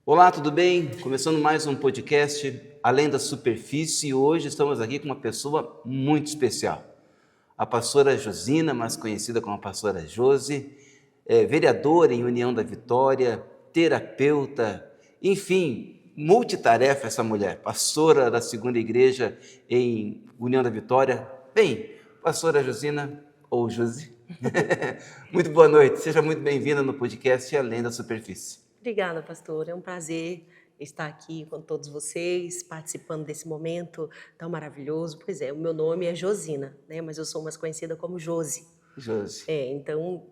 Olá, tudo bem? Começando mais um podcast Além da Superfície, e hoje estamos aqui com uma pessoa muito especial. A pastora Josina, mais conhecida como a pastora Josi, vereadora em União da Vitória, terapeuta, enfim, multitarefa essa mulher, pastora da Segunda Igreja em União da Vitória. Bem, pastora Josina, ou Josi, muito boa noite, seja muito bem-vinda no podcast Além da Superfície. Obrigada, pastor. É um prazer estar aqui com todos vocês, participando desse momento tão maravilhoso. Pois é, o meu nome é Josina, né? Mas eu sou mais conhecida como Josi. Josi. Então,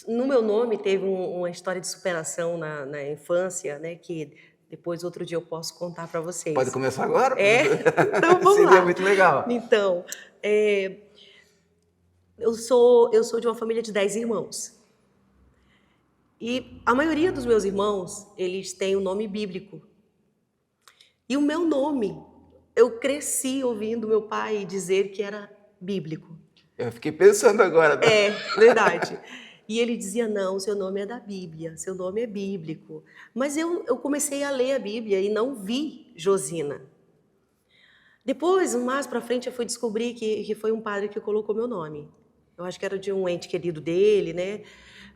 no meu nome teve uma história de superação na infância, né? Que depois, outro dia, eu posso contar para vocês. Pode começar agora? Então vamos Seria lá. muito legal. Então, eu sou de uma família de 10 irmãos. E a maioria dos meus irmãos, eles têm o nome bíblico. E o meu nome, eu cresci ouvindo meu pai dizer que era bíblico. Eu fiquei pensando agora. É, verdade. E ele dizia, não, seu nome é da Bíblia, seu nome é bíblico. Mas eu comecei a ler a Bíblia e não vi Josina. Depois, mais pra frente, eu fui descobrir que foi um padre que colocou meu nome. Eu acho que era de um ente querido dele, né?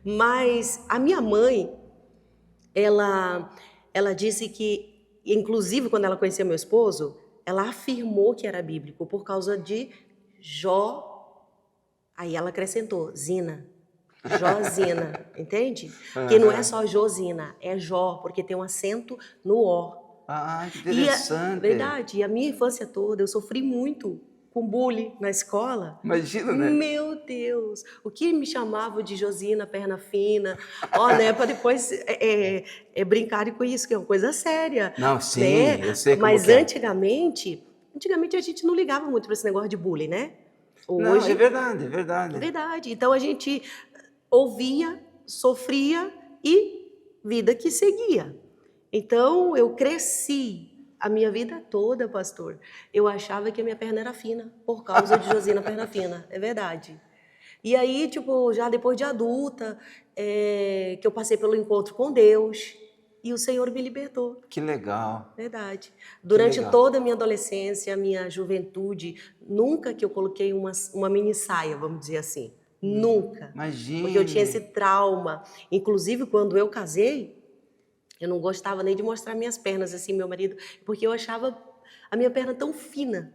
Mas a minha mãe, ela disse que, inclusive quando ela conheceu meu esposo, ela afirmou que era bíblico por causa de Jó. Aí ela acrescentou, Zina. Josina, entende? Porque não é só Josina, é Jó, porque tem um acento no O. Ah, que interessante. Verdade, e a minha infância toda eu sofri muito com bullying na escola. Imagina, né? Meu Deus, o que me chamavam de Josina, perna fina, né, para depois brincarem com isso, que é uma coisa séria. Não, sim, né? eu sei como Mas que é. antigamente a gente não ligava muito para esse negócio de bullying, né? Não, é verdade, é verdade. É verdade. Então a gente ouvia, sofria e vida que seguia. Então eu cresci a minha vida toda, pastor. Eu achava que a minha perna era fina por causa de Josina perna fina. É verdade. E aí, tipo, já depois de adulta, que eu passei pelo encontro com Deus e o Senhor me libertou. Que legal. Verdade. Durante legal. toda a minha adolescência, a minha juventude, nunca que eu coloquei uma mini saia, vamos dizer assim. Nunca. Imagina. Porque eu tinha esse trauma. Inclusive, quando eu casei, eu não gostava nem de mostrar minhas pernas, assim, meu marido, porque eu achava a minha perna tão fina,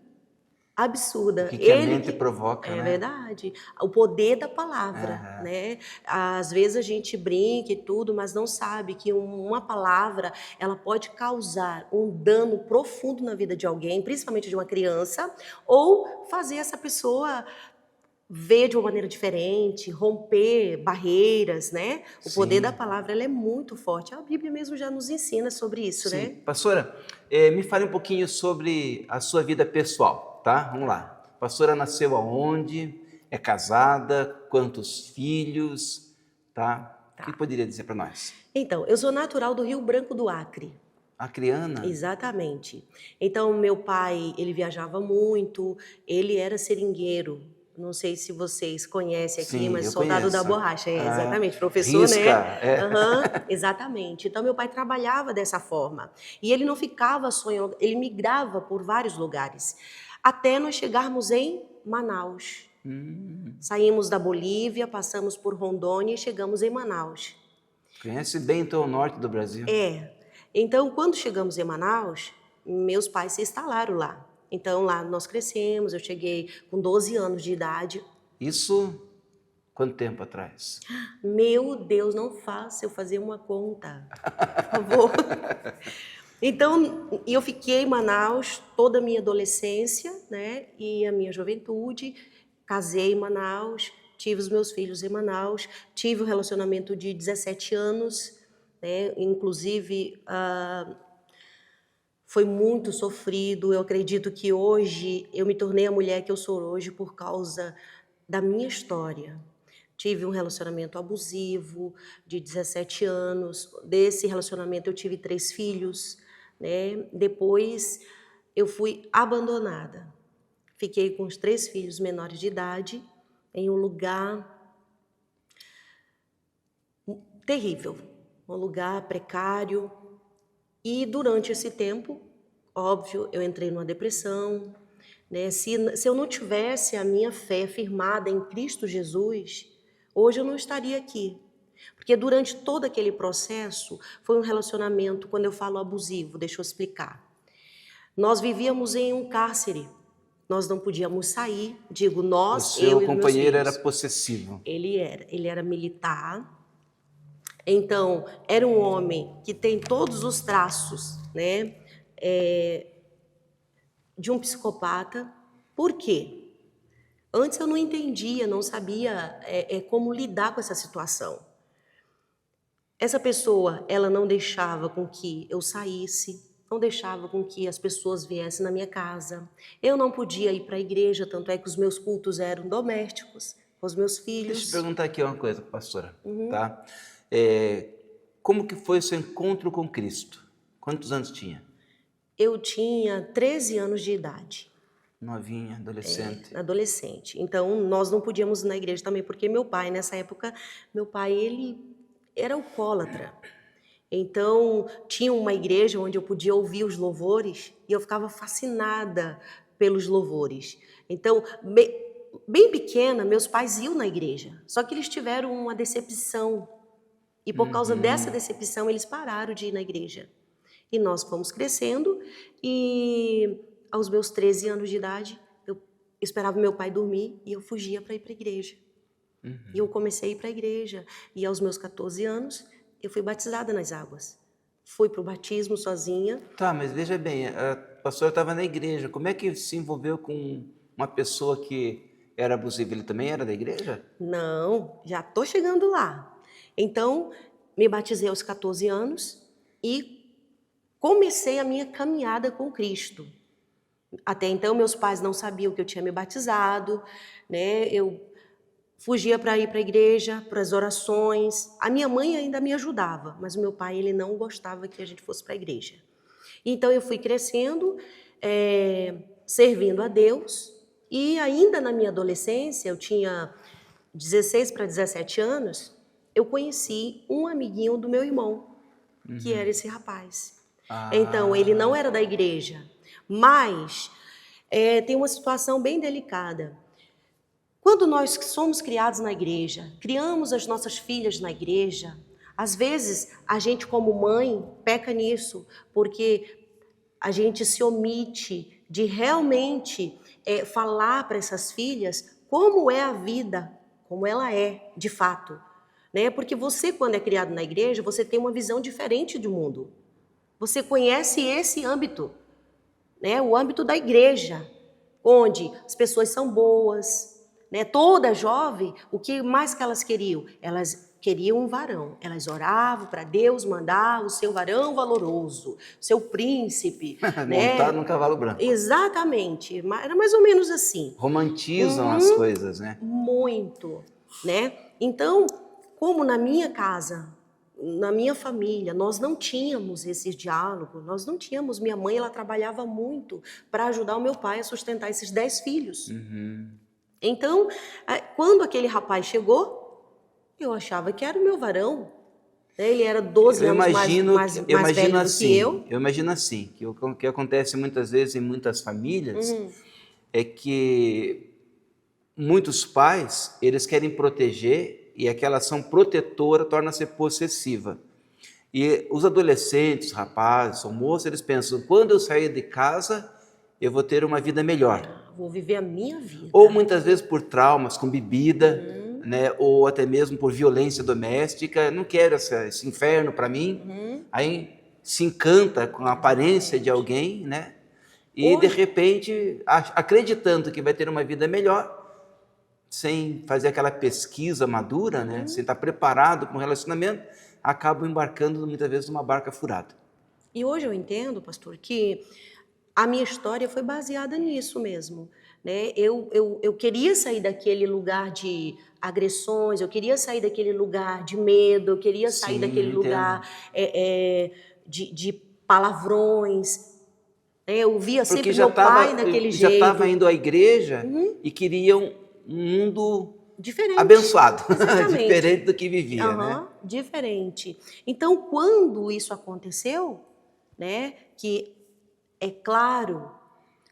absurda. O que a mente provoca, né? né? É verdade. O poder da palavra, né? Às vezes a gente brinca e tudo, mas não sabe que uma palavra, ela pode causar um dano profundo na vida de alguém, principalmente de uma criança, ou fazer essa pessoa ver de uma maneira diferente, romper barreiras, né? O poder da palavra, ela é muito forte. A Bíblia mesmo já nos ensina sobre isso, Sim. né? Pastora, me fale um pouquinho sobre a sua vida pessoal, tá? Vamos lá. A pastora nasceu aonde? É casada? Quantos filhos? Tá? O que poderia dizer para nós? Então, eu sou natural do Rio Branco do Acre. Acriana? Exatamente. Então, meu pai, ele viajava muito, ele era seringueiro. Não sei se vocês conhecem aqui, Sim, mas eu soldado da conheço. borracha, exatamente, professor, risca, né? Exatamente. Então, meu pai trabalhava dessa forma. E ele não ficava só em... Ele migrava por vários lugares. Até nós chegarmos em Manaus. Saímos da Bolívia, passamos por Rondônia e chegamos em Manaus. Conhece bem então o norte do Brasil. Então, quando chegamos em Manaus, meus pais se instalaram lá. Então, lá nós crescemos, eu cheguei com 12 anos de idade. Isso quanto tempo atrás? Meu Deus, não faça eu fazer uma conta, por favor. Então, eu fiquei em Manaus toda a minha adolescência, né, e a minha juventude. Casei em Manaus, tive os meus filhos em Manaus, tive um relacionamento de 17 anos, né, inclusive... Foi muito sofrido. Eu acredito que hoje eu me tornei a mulher que eu sou hoje por causa da minha história. Tive um relacionamento abusivo de 17 anos. Desse relacionamento eu tive 3 filhos, né? Depois eu fui abandonada. Fiquei com os 3 filhos menores de idade em um lugar terrível, um lugar precário. E durante esse tempo, óbvio, eu entrei numa depressão, né? Se eu não tivesse a minha fé firmada em Cristo Jesus, hoje eu não estaria aqui. Porque durante todo aquele processo, foi um relacionamento, quando eu falo abusivo, deixa eu explicar. Nós vivíamos em um cárcere, nós não podíamos sair, digo nós, eu e os meus filhos. O seu companheiro era possessivo. Ele era militar. Então, era um homem que tem todos os traços, né, de um psicopata. Por quê? Antes eu não entendia, não sabia como lidar com essa situação. Essa pessoa, ela não deixava com que eu saísse, não deixava com que as pessoas viessem na minha casa. Eu não podia ir para a igreja, tanto é que os meus cultos eram domésticos, com os meus filhos. Deixa eu perguntar aqui uma coisa, pastora, tá? Como que foi o seu encontro com Cristo? Quantos anos tinha? Eu tinha 13 anos de idade. Novinha, adolescente. Adolescente. Então, nós não podíamos ir na igreja também, porque meu pai, nessa época, ele era alcoólatra. Então, tinha uma igreja onde eu podia ouvir os louvores e eu ficava fascinada pelos louvores. Então, bem pequena, meus pais iam na igreja, só que eles tiveram uma decepção. E por causa dessa decepção, eles pararam de ir na igreja. E nós fomos crescendo e aos meus 13 anos de idade, eu esperava meu pai dormir e eu fugia para ir para a igreja. E eu comecei a ir para a igreja. E aos meus 14 anos, eu fui batizada nas águas. Fui para o batismo sozinha. Tá, mas veja bem, a pastora estava na igreja. Como é que se envolveu com uma pessoa que era abusiva? Ele também era da igreja? Não, já estou chegando lá. Então, me batizei aos 14 anos e comecei a minha caminhada com Cristo. Até então, meus pais não sabiam que eu tinha me batizado, né? Eu fugia para ir para a igreja, para as orações. A minha mãe ainda me ajudava, mas o meu pai, ele não gostava que a gente fosse para a igreja. Então, eu fui crescendo, servindo a Deus, e ainda na minha adolescência, eu tinha 16 para 17 anos, eu conheci um amiguinho do meu irmão, que era esse rapaz. Então, ele não era da igreja, mas tem uma situação bem delicada. Quando nós somos criados na igreja, criamos as nossas filhas na igreja, às vezes a gente como mãe peca nisso, porque a gente se omite de realmente falar para essas filhas como é a vida, como ela é de fato. Né? Porque você, quando é criado na igreja, você tem uma visão diferente do mundo. Você conhece esse âmbito, né? O âmbito da igreja, onde as pessoas são boas, né? Toda jovem, o que mais que elas queriam? Elas queriam um varão. Elas oravam para Deus mandar o seu varão valoroso, o seu príncipe. Montado num cavalo branco. Exatamente. Era mais ou menos assim. Romantizam as coisas, né? Muito, né? Então, como na minha casa, na minha família, nós não tínhamos esse diálogo, nós não tínhamos. Minha mãe, ela trabalhava muito para ajudar o meu pai a sustentar esses 10 filhos. Então, quando aquele rapaz chegou, eu achava que era o meu varão. Ele era 12 anos mais velho do que eu. Eu imagino assim, que o que acontece muitas vezes em muitas famílias é que muitos pais, eles querem proteger e aquela ação protetora torna-se possessiva. E os adolescentes, rapazes ou moças, eles pensam, quando eu sair de casa, eu vou ter uma vida melhor. Vou viver a minha vida. Ou muitas vezes por traumas com bebida, né? Ou até mesmo por violência doméstica. Não quero esse inferno para mim. Aí se encanta com a aparência de alguém, né? E de repente, acreditando que vai ter uma vida melhor, sem fazer aquela pesquisa madura, né? Sem estar preparado para um relacionamento, acabam embarcando muitas vezes numa barca furada. E hoje eu entendo, pastor, que a minha história foi baseada nisso mesmo, né? Eu queria sair daquele lugar de agressões, eu queria sair daquele lugar de medo, eu queria sair daquele lugar de palavrões. Eu via sempre meu pai daquele jeito. Já estava indo à igreja e queriam um mundo diferente, abençoado, diferente do que vivia, né? Diferente. Então, quando isso aconteceu, né? Que é claro,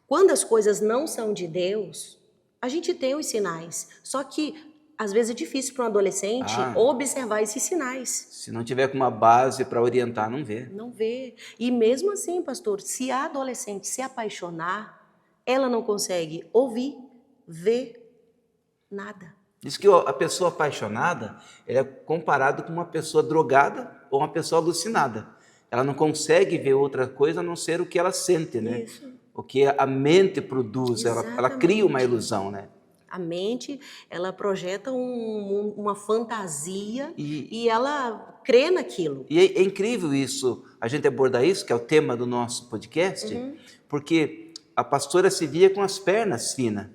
quando as coisas não são de Deus, a gente tem os sinais. Só que às vezes é difícil para um adolescente observar esses sinais. Se não tiver com uma base para orientar, não vê. Não vê. E mesmo assim, pastor, se a adolescente se apaixonar, ela não consegue ouvir, ver nada. Diz que a pessoa apaixonada é comparado com uma pessoa drogada ou uma pessoa alucinada. Ela não consegue ver outra coisa a não ser o que ela sente, né? Isso. O que a mente produz, ela cria uma ilusão, né? A mente, ela projeta uma fantasia e ela crê naquilo. E é incrível isso, a gente abordar isso, que é o tema do nosso podcast, porque a pastora se via com as pernas finas,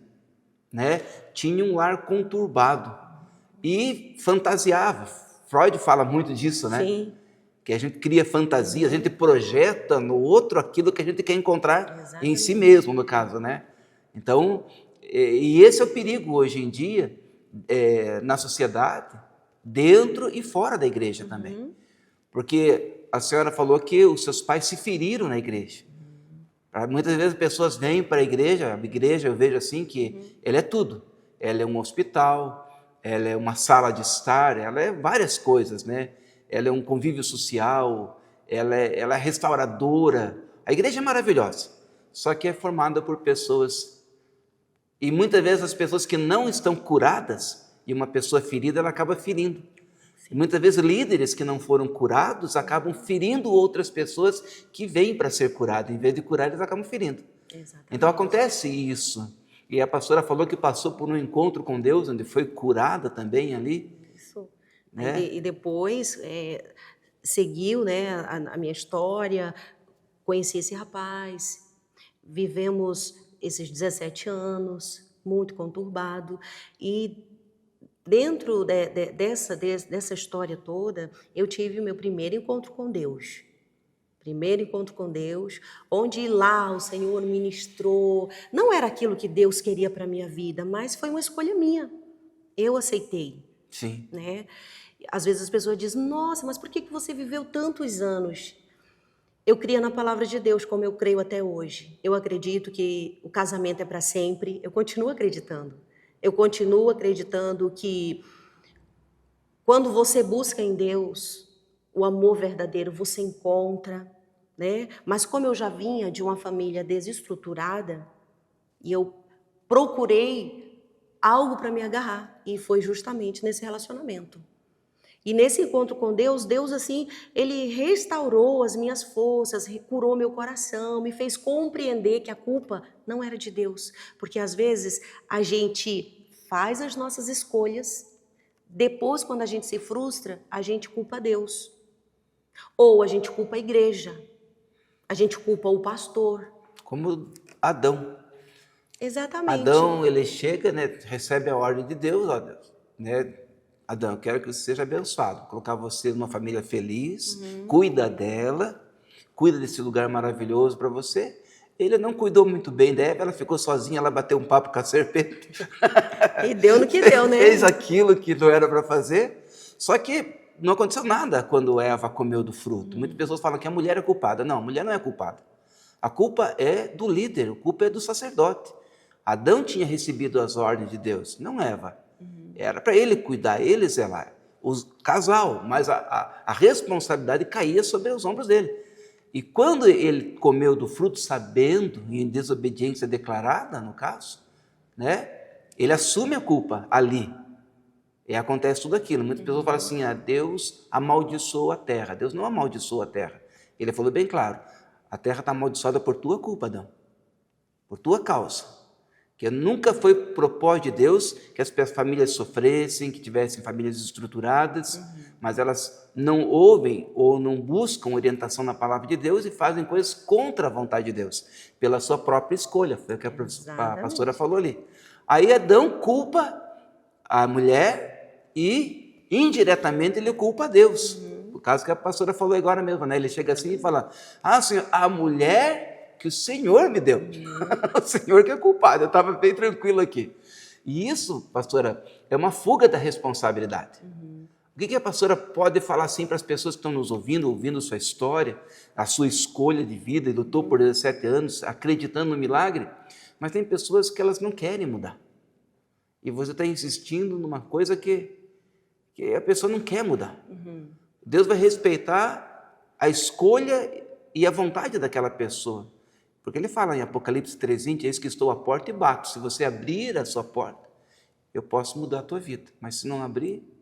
né? Tinha um lar conturbado e fantasiava. Freud fala muito disso, né? Sim. Que a gente cria fantasia, a gente projeta no outro aquilo que a gente quer encontrar Exatamente. em si mesmo, no caso, né? Então, e esse é o perigo hoje em dia na sociedade, dentro e fora da igreja também. Porque a senhora falou que os seus pais se feriram na igreja. Muitas vezes as pessoas vêm para a igreja eu vejo assim que ela é tudo. Ela é um hospital, ela é uma sala de estar, ela é várias coisas, né? Ela é um convívio social, ela é restauradora. A igreja é maravilhosa, só que é formada por pessoas. E muitas vezes as pessoas que não estão curadas, e uma pessoa ferida, ela acaba ferindo. E muitas vezes líderes que não foram curados acabam ferindo outras pessoas que vêm para ser curadas. Em vez de curar, eles acabam ferindo. Exatamente. Então acontece isso. E a pastora falou que passou por um encontro com Deus, onde foi curada também ali. Isso. Né? E depois seguiu, né, a minha história, conheci esse rapaz, vivemos esses 17 anos, muito conturbado, e dentro dessa história toda, eu tive o meu primeiro encontro com Deus. Primeiro encontro com Deus, onde lá o Senhor ministrou. Não era aquilo que Deus queria para a minha vida, mas foi uma escolha minha. Eu aceitei. Sim. Né? Às vezes as pessoas dizem, nossa, mas por que você viveu tantos anos? Eu cria na palavra de Deus, como eu creio até hoje. Eu acredito que o casamento é para sempre. Eu continuo acreditando. Eu continuo acreditando que quando você busca em Deus o amor verdadeiro, você encontra, né? Mas como eu já vinha de uma família desestruturada, e eu procurei algo para me agarrar, e foi justamente nesse relacionamento. E nesse encontro com Deus, Deus assim, Ele restaurou as minhas forças, curou meu coração, me fez compreender que a culpa não era de Deus. Porque às vezes a gente faz as nossas escolhas, depois quando a gente se frustra, a gente culpa Deus. Ou a gente culpa a igreja, a gente culpa o pastor. Como Adão. Exatamente. Adão, ele chega, né, recebe a ordem de Deus, ó Deus, né? Adão, eu quero que você seja abençoado, vou colocar você numa família feliz, cuida dela, cuida desse lugar maravilhoso para você. Ele não cuidou muito bem dela, ela ficou sozinha, ela bateu um papo com a serpente. E deu no que deu, né? Fez aquilo que não era para fazer, só que não aconteceu nada quando Eva comeu do fruto. Muitas pessoas falam que a mulher é culpada. Não, a mulher não é culpada. A culpa é do líder, a culpa é do sacerdote. Adão tinha recebido as ordens de Deus, não Eva. Era para ele cuidar, ele zelar, o casal, mas a responsabilidade caía sobre os ombros dele. E quando ele comeu do fruto sabendo, em desobediência declarada, no caso, né, ele assume a culpa ali. E acontece tudo aquilo. Muitas pessoas falam assim, Deus amaldiçoou a terra. Deus não amaldiçoou a terra. Ele falou bem claro, a terra está amaldiçoada por tua culpa, Adão, por tua causa. Que nunca foi propósito de Deus que as famílias sofressem, que tivessem famílias estruturadas, mas elas não ouvem ou não buscam orientação na palavra de Deus e fazem coisas contra a vontade de Deus, pela sua própria escolha, foi o que a pastora falou ali. Aí Adão culpa a mulher e indiretamente ele culpa a Deus. O caso que a pastora falou agora mesmo, né? Ele chega assim e fala, Senhor, a mulher que o Senhor me deu. O Senhor que é culpado, eu estava bem tranquilo aqui. E isso, pastora, é uma fuga da responsabilidade. O que a pastora pode falar assim para as pessoas que estão nos ouvindo sua história, a sua escolha de vida, e lutou por 17 anos, acreditando no milagre, mas tem pessoas que elas não querem mudar. E você está insistindo numa coisa que a pessoa não quer mudar. Deus vai respeitar a escolha e a vontade daquela pessoa. Porque ele fala em Apocalipse 3:20, eis que estou à porta e bato. Se você abrir a sua porta, eu posso mudar a tua vida. Mas se não abrir...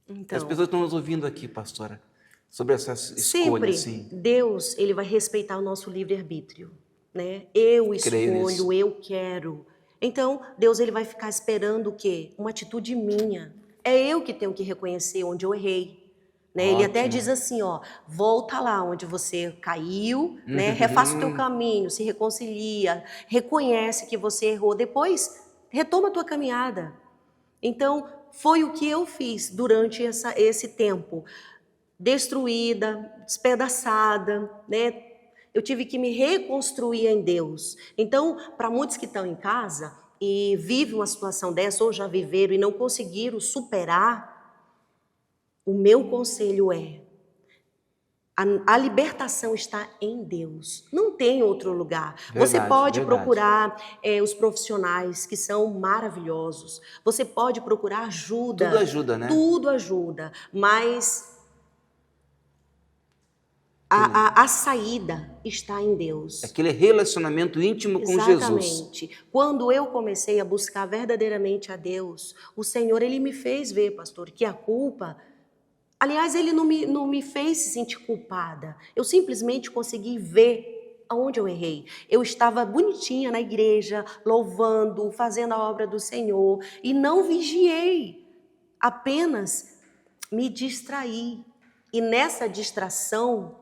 Então, as pessoas estão nos ouvindo aqui, pastora, sobre essa escolha. Sempre Deus, ele vai respeitar o nosso livre-arbítrio, né? Eu escolho, eu quero. Então, Deus, ele vai ficar esperando o quê? Uma atitude minha. É eu que tenho que reconhecer onde eu errei. Né? Ele até diz assim, ó, volta lá onde você caiu, né? Refaça o teu caminho, se reconcilia, reconhece que você errou, depois retoma a tua caminhada. Então, foi o que eu fiz durante esse tempo. Destruída, despedaçada, né? Eu tive que me reconstruir em Deus. Então, para muitos que estão em casa e vivem uma situação dessa, ou já viveram e não conseguiram superar, o meu conselho é: a libertação está em Deus, não tem outro lugar. Você pode procurar os profissionais que são maravilhosos, você pode procurar ajuda. Tudo ajuda, né? Tudo ajuda, mas a saída está em Deus. Aquele relacionamento íntimo com Jesus. Exatamente. Quando eu comecei a buscar verdadeiramente a Deus, o Senhor, ele me fez ver, pastor, que a culpa... Aliás, ele não me fez se sentir culpada. Eu simplesmente consegui ver aonde eu errei. Eu estava bonitinha na igreja, louvando, fazendo a obra do Senhor, e não vigiei. Apenas me distraí. E nessa distração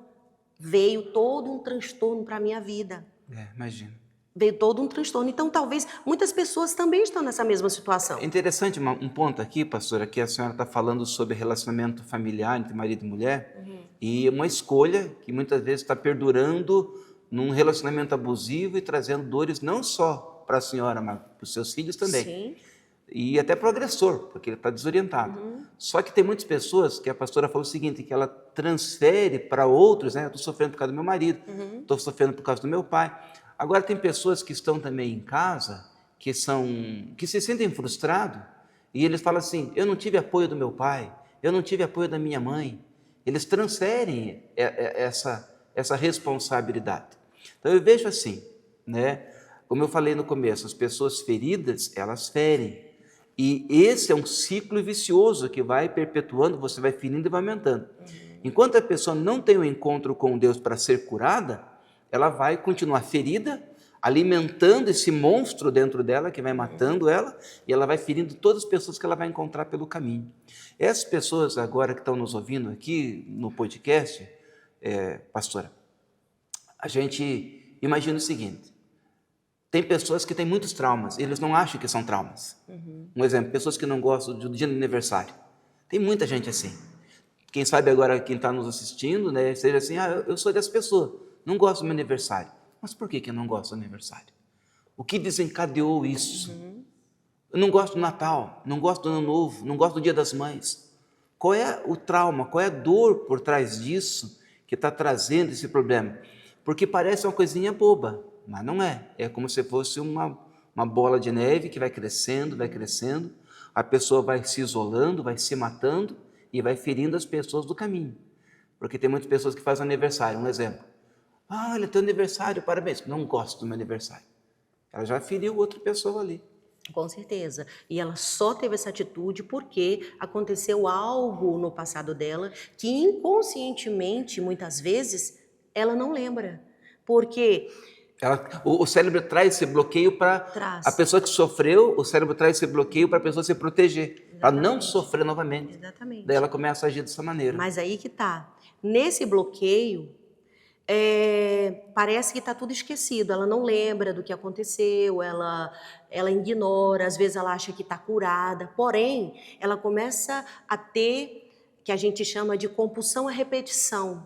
veio todo um transtorno para a minha vida. Imagina. Veio todo um transtorno. Então, talvez, muitas pessoas também estão nessa mesma situação. É interessante um ponto aqui, pastora, que a senhora está falando sobre relacionamento familiar entre marido e mulher, e uma escolha que muitas vezes está perdurando num relacionamento abusivo e trazendo dores não só para a senhora, mas para os seus filhos também. Sim. E até para o agressor, porque ele está desorientado. Só que tem muitas pessoas que a pastora falou o seguinte, que ela transfere para outros, né? Eu estou sofrendo por causa do meu marido, estou sofrendo por causa do meu pai. Agora tem pessoas que estão também em casa, que se sentem frustrados, e eles falam assim, eu não tive apoio do meu pai, eu não tive apoio da minha mãe. Eles transferem essa responsabilidade. Então eu vejo assim, né? Como eu falei no começo, as pessoas feridas, elas ferem. E esse é um ciclo vicioso que vai perpetuando, você vai ferindo e vai aumentando. Enquanto a pessoa não tem um encontro com Deus para ser curada, ela vai continuar ferida, alimentando esse monstro dentro dela, que vai matando ela, e ela vai ferindo todas as pessoas que ela vai encontrar pelo caminho. Essas pessoas agora que estão nos ouvindo aqui no podcast, pastora, a gente imagina o seguinte, tem pessoas que têm muitos traumas, eles não acham que são traumas. Um exemplo, pessoas que não gostam do dia do aniversário. Tem muita gente assim. Quem sabe agora, quem está nos assistindo, né, seja assim, eu sou dessa pessoa. Não gosto do meu aniversário. Mas por que eu não gosto do aniversário? O que desencadeou isso? Eu não gosto do Natal, não gosto do Ano Novo, não gosto do Dia das Mães. Qual é o trauma, qual é a dor por trás disso que está trazendo esse problema? Porque parece uma coisinha boba, mas não é. É como se fosse uma bola de neve que vai crescendo, a pessoa vai se isolando, vai se matando e vai ferindo as pessoas do caminho. Porque tem muitas pessoas que fazem aniversário, um exemplo. Olha, teu aniversário, parabéns. Não gosto do meu aniversário. Ela já feriu outra pessoa ali. Com certeza. E ela só teve essa atitude porque aconteceu algo no passado dela que inconscientemente, muitas vezes, ela não lembra. Porque... o cérebro traz esse bloqueio para a pessoa que sofreu, o cérebro traz esse bloqueio para a pessoa se proteger, para não sofrer novamente. Exatamente. Daí ela começa a agir dessa maneira. Mas aí que tá. Nesse bloqueio, parece que está tudo esquecido, ela não lembra do que aconteceu, ela ignora, às vezes ela acha que está curada, porém, ela começa a ter, que a gente chama de compulsão à repetição.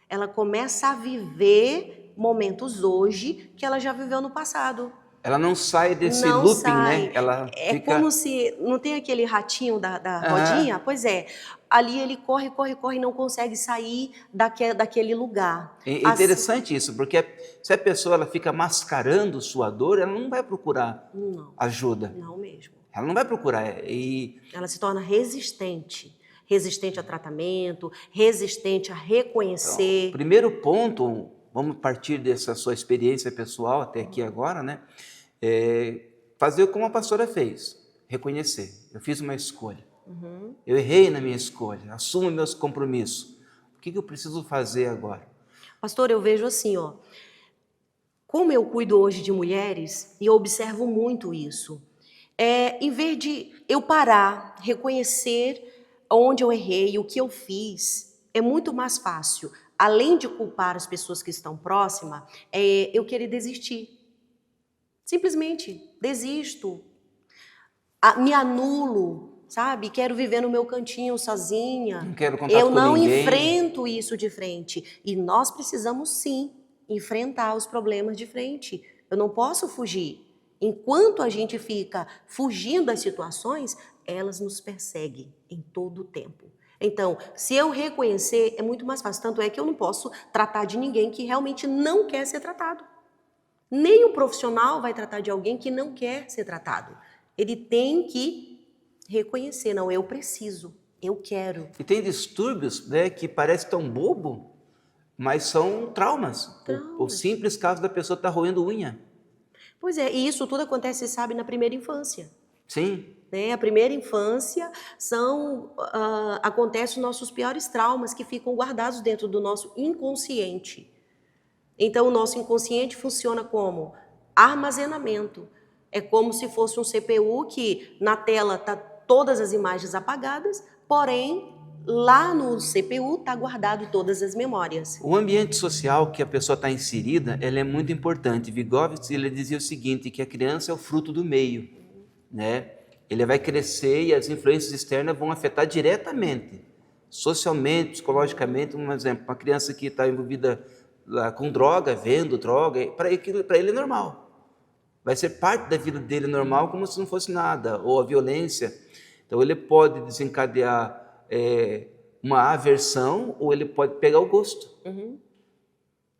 Ela começa a viver momentos hoje que ela já viveu no passado. Ela não sai desse Não looping, sai. né? Ela É fica... como se... Não tem aquele ratinho da Aham. rodinha? Pois é. Ali ele corre, corre, corre e não consegue sair daquele lugar. É Assim, interessante isso, porque se a pessoa ela fica mascarando sua dor, ela não vai procurar não, ajuda. não mesmo. Ela não vai procurar. E Ela se torna resistente. Resistente a tratamento, resistente a reconhecer. primeiro ponto, vamos partir dessa sua experiência pessoal até aqui agora, né? É fazer como a pastora fez, reconhecer. Eu fiz uma escolha. Eu errei na minha escolha, assumo meus compromissos. O que eu preciso fazer agora? Pastor, eu vejo assim, ó. Como eu cuido hoje de mulheres, e eu observo muito isso, em vez de eu parar, reconhecer onde eu errei, o que eu fiz, é muito mais fácil, além de culpar as pessoas que estão próximas, eu querer desistir. Simplesmente desisto, me anulo, sabe? Quero viver no meu cantinho sozinha. Não quero contato Eu com não ninguém. enfrento isso de frente. E nós precisamos sim enfrentar os problemas de frente. Eu não posso fugir. Enquanto a gente fica fugindo das situações, elas nos perseguem em todo o tempo. Então, se eu reconhecer, é muito mais fácil. Tanto é que eu não posso tratar de ninguém que realmente não quer ser tratado. Nem o profissional vai tratar de alguém que não quer ser tratado. Ele tem que reconhecer, não, eu preciso, eu quero. E tem distúrbios, né, que parece tão bobo, mas são traumas. O simples caso da pessoa estar roendo unha. Pois é, e isso tudo acontece, sabe, na primeira infância. Sim. Né? A primeira infância acontecem os nossos piores traumas que ficam guardados dentro do nosso inconsciente. Então, o nosso inconsciente funciona como armazenamento. É como se fosse um CPU que na tela tá todas as imagens apagadas, porém, lá no CPU está guardado todas as memórias. O ambiente social que a pessoa está inserida, ela é muito importante. Vygotsky, ele dizia o seguinte, que a criança é o fruto do meio, né? Ele vai crescer e as influências externas vão afetar diretamente, socialmente, psicologicamente. Um exemplo, uma criança que está envolvida lá com droga, vendo droga, para ele é normal. Vai ser parte da vida dele normal, como se não fosse nada, ou a violência. Então ele pode desencadear uma aversão, ou ele pode pegar o gosto.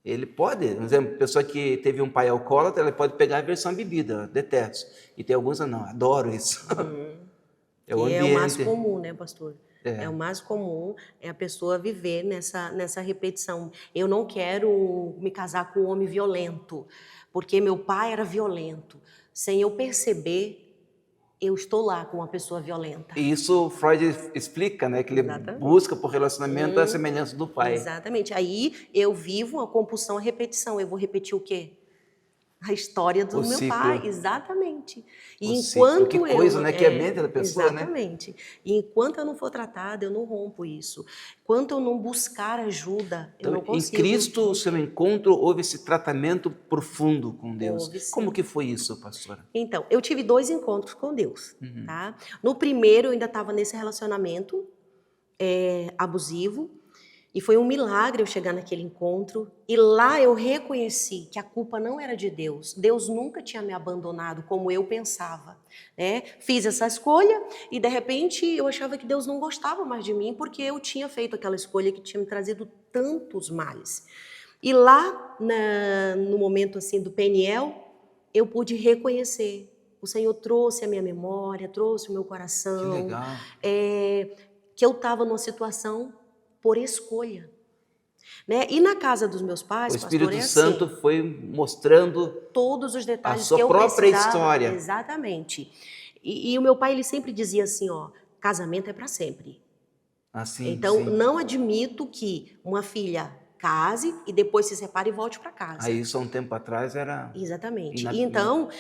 Ele pode, por exemplo, pessoa que teve um pai alcoólatra, ela pode pegar a aversão à bebida, detesto. E tem alguns, não, adoro isso. É o ambiente. É o mais comum, né, pastor? É o mais comum, é a pessoa viver nessa repetição. Eu não quero me casar com um homem violento, porque meu pai era violento. Sem eu perceber, eu estou lá com uma pessoa violenta. E isso Freud explica, né? Que ele busca por relacionamento a semelhança do pai. Exatamente. Aí eu vivo uma compulsão à repetição. Eu vou repetir o quê? A história do meu pai, exatamente. E enquanto que coisa, né? Que é a mente da pessoa, exatamente. Né? E enquanto eu não for tratada, eu não rompo isso. Enquanto eu não buscar ajuda, eu não consigo. Em Cristo, o seu encontro, houve esse tratamento profundo com Deus. Como que foi isso, pastora? Então, eu tive 2 encontros com Deus. Tá? No primeiro, eu ainda estava nesse relacionamento abusivo. E foi um milagre eu chegar naquele encontro. E lá eu reconheci que a culpa não era de Deus. Deus nunca tinha me abandonado como eu pensava. Né? Fiz essa escolha e, de repente, eu achava que Deus não gostava mais de mim porque eu tinha feito aquela escolha que tinha me trazido tantos males. E lá, no momento assim do Peniel, eu pude reconhecer. O Senhor trouxe a minha memória, trouxe o meu coração. Que legal. Que eu estava numa situação por escolha. Né? E na casa dos meus pais, o Espírito pastor, Santo assim, foi mostrando todos os detalhes a sua que eu própria precisava. história. Exatamente. E o meu pai, ele sempre dizia assim, ó, casamento é para sempre. Assim, então, sim. Não admito que uma filha case e depois se separe e volte para casa. Aí isso há um tempo atrás era... Exatamente. Então,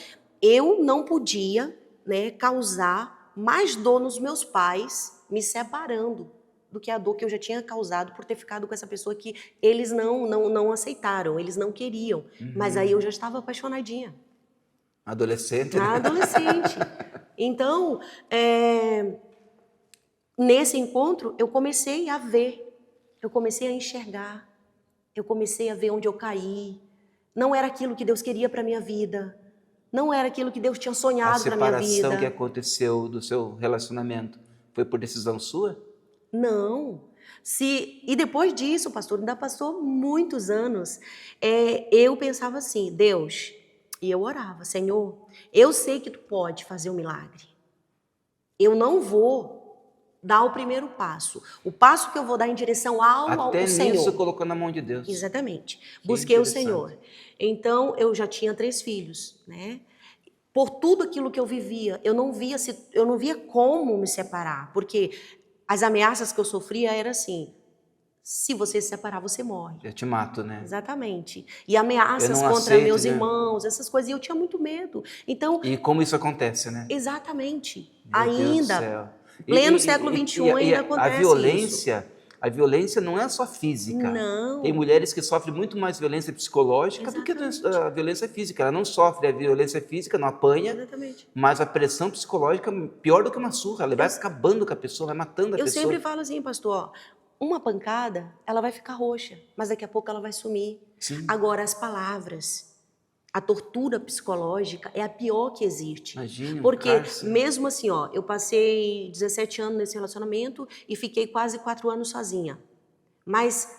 eu não podia, né, causar mais dor nos meus pais me separando do que a dor que eu já tinha causado por ter ficado com essa pessoa que eles não aceitaram, eles não queriam. Mas aí eu já estava apaixonadinha. Adolescente. Adolescente. Então, nesse encontro, eu comecei a ver, eu comecei a enxergar, eu comecei a ver onde eu caí. Não era aquilo que Deus queria para a minha vida. Não era aquilo que Deus tinha A sonhado para minha separação que vida. aconteceu do seu relacionamento foi por decisão sua? Não. E depois disso, pastor, ainda passou muitos anos, eu pensava assim, Deus, e eu orava, Senhor, eu sei que tu pode fazer um milagre. Eu não vou dar o primeiro passo. O passo que eu vou dar em direção ao Até Senhor. nisso colocou na mão de Deus. Exatamente. Que Busquei o interessante. Senhor. Então, eu já tinha 3 filhos, né? Por tudo aquilo que eu vivia, eu não via como me separar, porque as ameaças que eu sofria eram assim: se você se separar, você morre. Eu te mato, né? Exatamente. E ameaças Eu não contra aceito, meus né? irmãos, essas coisas, e eu tinha muito medo. Então, E como isso acontece, né? exatamente, Meu Deus do ainda, céu. pleno século XXI, ainda acontece isso. A violência não é só física. Não. Tem mulheres que sofrem muito mais violência psicológica do que Exatamente. a violência física. Ela não sofre a violência física, não apanha, Exatamente. mas a pressão psicológica é pior do que uma surra. Ela vai acabando com a pessoa, vai matando a Eu pessoa. sempre falo assim, pastor, ó, uma pancada, ela vai ficar roxa, mas daqui a pouco ela vai sumir. Sim. Agora, as palavras, a tortura psicológica é a pior que existe. Imagine, um Porque cárcere. mesmo assim, ó, eu passei 17 anos nesse relacionamento e fiquei quase 4 anos sozinha. Mas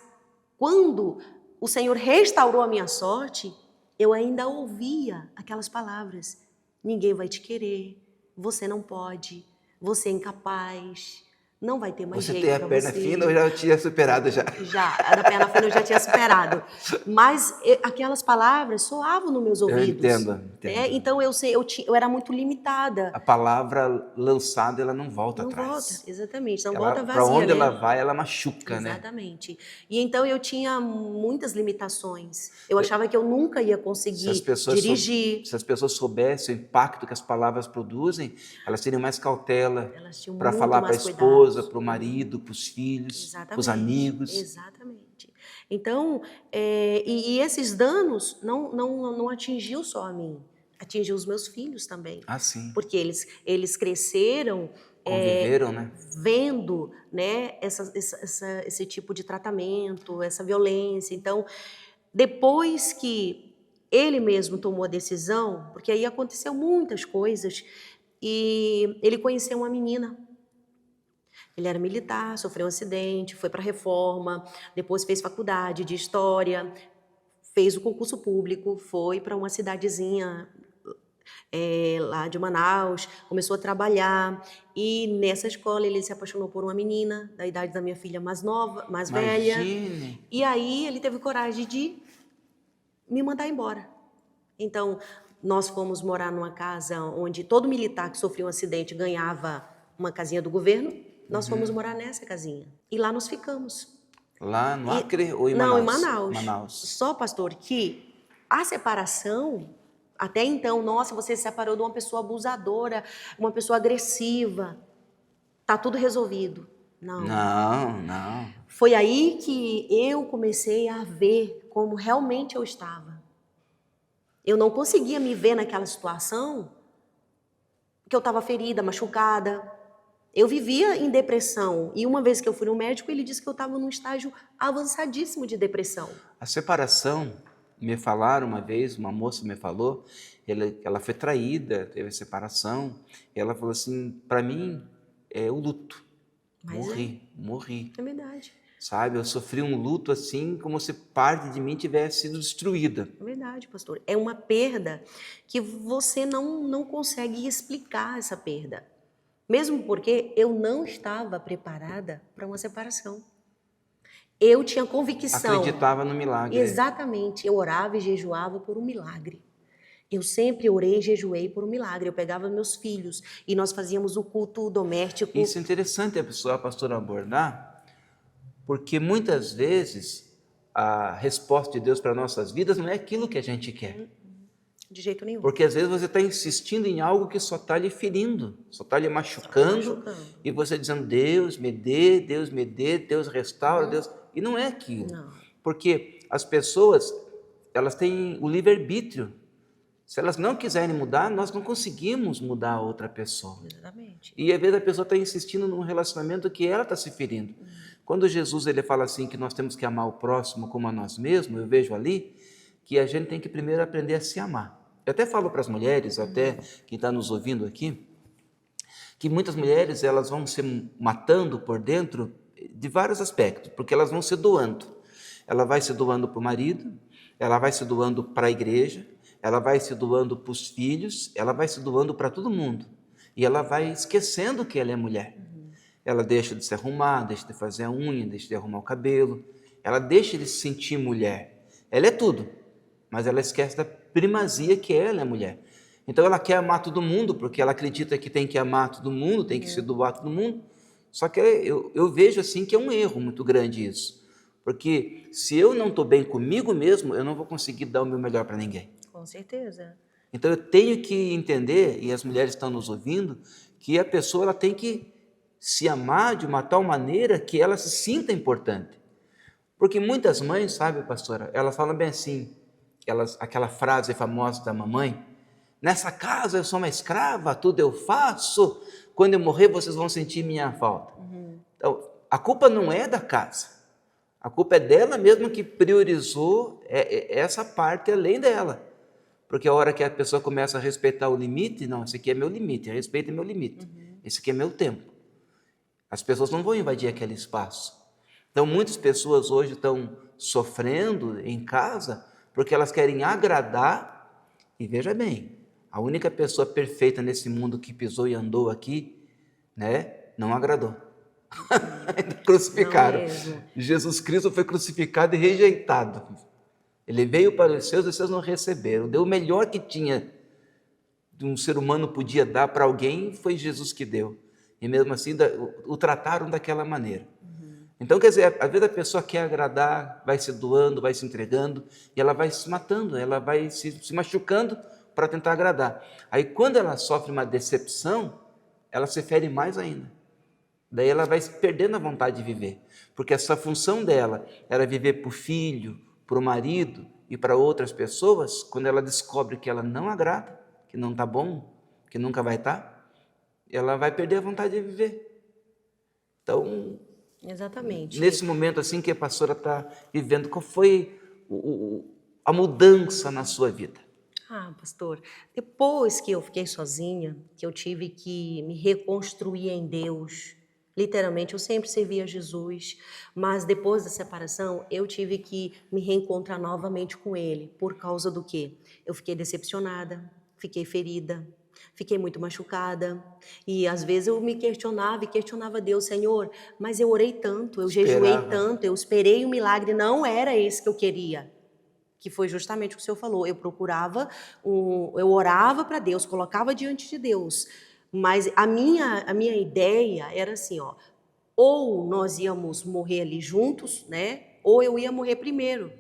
quando o Senhor restaurou a minha sorte, eu ainda ouvia aquelas palavras: ninguém vai te querer, você não pode, você é incapaz, não vai ter mais Você jeito tem a pra perna você. fina, eu já tinha superado já. Já, a da perna fina eu já tinha superado. Mas aquelas palavras soavam nos meus Eu ouvidos. entendo. Né? Então eu era muito limitada. A palavra lançada, ela não volta Não atrás. volta, exatamente, não Ela, volta para vazia, onde né? ela vai, ela machuca, né? Exatamente. E então eu tinha muitas limitações. Eu achava que eu nunca ia Se as conseguir pessoas dirigir. se as pessoas soubessem o impacto que as palavras produzem, elas teriam mais cautela Elas tinham para muito falar para a mais esposa, cuidados. para o marido, para os filhos, para os Exatamente. amigos. Exatamente. Então, e esses danos não atingiu só a mim, atingiu os meus filhos também. Ah, sim. Porque eles cresceram Conviveram, né? vendo, né, esse tipo de tratamento, essa violência. Então, depois que ele mesmo tomou a decisão, porque aí aconteceu muitas coisas, e ele conheceu uma menina. Ele era militar, sofreu um acidente, foi para a reforma, depois fez faculdade de história, fez o concurso público, foi para uma cidadezinha lá de Manaus, começou a trabalhar, e nessa escola ele se apaixonou por uma menina da idade da minha filha mais nova, mais velha, Imagine. e aí ele teve coragem de me mandar embora. Então, nós fomos morar numa casa onde todo militar que sofria um acidente ganhava uma casinha do governo, nós fomos morar nessa casinha, e lá nós ficamos. Lá no Acre ou em Não, Manaus? em Manaus. Manaus. Só, pastor, que a separação, até então, nossa, você se separou de uma pessoa abusadora, uma pessoa agressiva, tá tudo resolvido. Não. Não, não. Foi aí que eu comecei a ver como realmente eu estava. Eu não conseguia me ver naquela situação, que eu estava ferida, machucada. Eu vivia em depressão, e uma vez que eu fui no médico, ele disse que eu estava num estágio avançadíssimo de depressão. A separação, me falaram uma vez, uma moça me falou, ela foi traída, teve separação, e ela falou assim, para mim é o luto. Mas Morri. é verdade. Sabe, eu sofri um luto assim, como se parte de mim tivesse sido destruída. É verdade, pastor. É uma perda que você não consegue explicar essa perda. Mesmo porque eu não estava preparada para uma separação. Eu tinha convicção. Acreditava no milagre. Exatamente. Eu orava e jejuava por um milagre. Eu sempre orei e jejuei por um milagre. Eu pegava meus filhos e nós fazíamos o culto doméstico. Isso é interessante a pastora abordar, porque muitas vezes a resposta de Deus para nossas vidas não é aquilo que a gente quer. De jeito nenhum. Porque às vezes você está insistindo em algo que só está lhe ferindo, só está lhe machucando, e você dizendo, Deus me dê, Deus restaura, Deus... E não é aquilo. Não. Porque as pessoas, elas têm o livre-arbítrio. Se elas não quiserem mudar, nós não conseguimos mudar a outra pessoa. Exatamente. E às vezes a pessoa está insistindo num relacionamento que ela está se ferindo. Quando Jesus ele fala assim que nós temos que amar o próximo como a nós mesmos, eu vejo ali que a gente tem que primeiro aprender a se amar. Eu até falo para as mulheres, até quem está nos ouvindo aqui, que muitas mulheres elas vão se matando por dentro de vários aspectos, porque elas vão se doando. Ela vai se doando para o marido, ela vai se doando para a igreja, ela vai se doando para os filhos, ela vai se doando para todo mundo. E ela vai esquecendo que ela é mulher. Ela deixa de se arrumar, deixa de fazer a unha, deixa de arrumar o cabelo. Ela deixa de se sentir mulher. Ela é tudo, mas ela esquece da primazia que ela é mulher. Então ela quer amar todo mundo, porque ela acredita que tem que amar todo mundo, tem que se doar a todo mundo. Só que eu vejo assim que é um erro muito grande isso. Porque se eu não estou bem comigo mesmo, eu não vou conseguir dar o meu melhor para ninguém. Com certeza. Então eu tenho que entender, e as mulheres estão nos ouvindo, que a pessoa ela tem que se amar de uma tal maneira que ela se sinta importante. Porque muitas mães, sabe, pastora, elas falam bem assim, aquela frase famosa da mamãe, nessa casa eu sou uma escrava, tudo eu faço, quando eu morrer vocês vão sentir minha falta. Então, a culpa não é da casa. A culpa é dela mesmo que priorizou essa parte além dela. Porque a hora que a pessoa começa a respeitar o limite, não, esse aqui é meu limite, respeita meu limite. Esse aqui é meu tempo. As pessoas não vão invadir aquele espaço. Então, muitas pessoas hoje estão sofrendo em casa porque elas querem agradar. E veja bem, a única pessoa perfeita nesse mundo que pisou e andou aqui, né, não agradou. Crucificaram. Jesus Cristo foi crucificado e rejeitado. Ele veio para os seus não receberam. Deu o melhor que tinha de um ser humano podia dar para alguém, foi Jesus que deu. E mesmo assim o trataram daquela maneira. Então, quer dizer, às vezes a pessoa quer agradar, vai se doando, vai se entregando, e ela vai se matando, ela vai se machucando para tentar agradar. Aí quando ela sofre uma decepção, ela se fere mais ainda. Daí ela vai perdendo a vontade de viver, porque essa função dela era viver para o filho, para o marido e para outras pessoas. Quando ela descobre que ela não agrada, que não está bom, que nunca vai estar, ela vai perder a vontade de viver. Então, exatamente. Nesse momento assim que a pastora está vivendo, qual foi a mudança na sua vida? Pastor, depois que eu fiquei sozinha, que eu tive que me reconstruir em Deus, literalmente, eu sempre servi a Jesus, mas depois da separação, eu tive que me reencontrar novamente com Ele. Por causa do quê? Eu fiquei decepcionada, fiquei ferida, fiquei muito machucada. E às vezes eu me questionava Deus, Senhor, mas eu orei tanto, eu jejuei tanto, eu esperei um milagre, não era esse que eu queria. Que foi justamente o que o Senhor falou. Eu orava para Deus, colocava diante de Deus. Mas a minha ideia era assim, ou nós íamos morrer ali juntos, né? Ou eu ia morrer primeiro.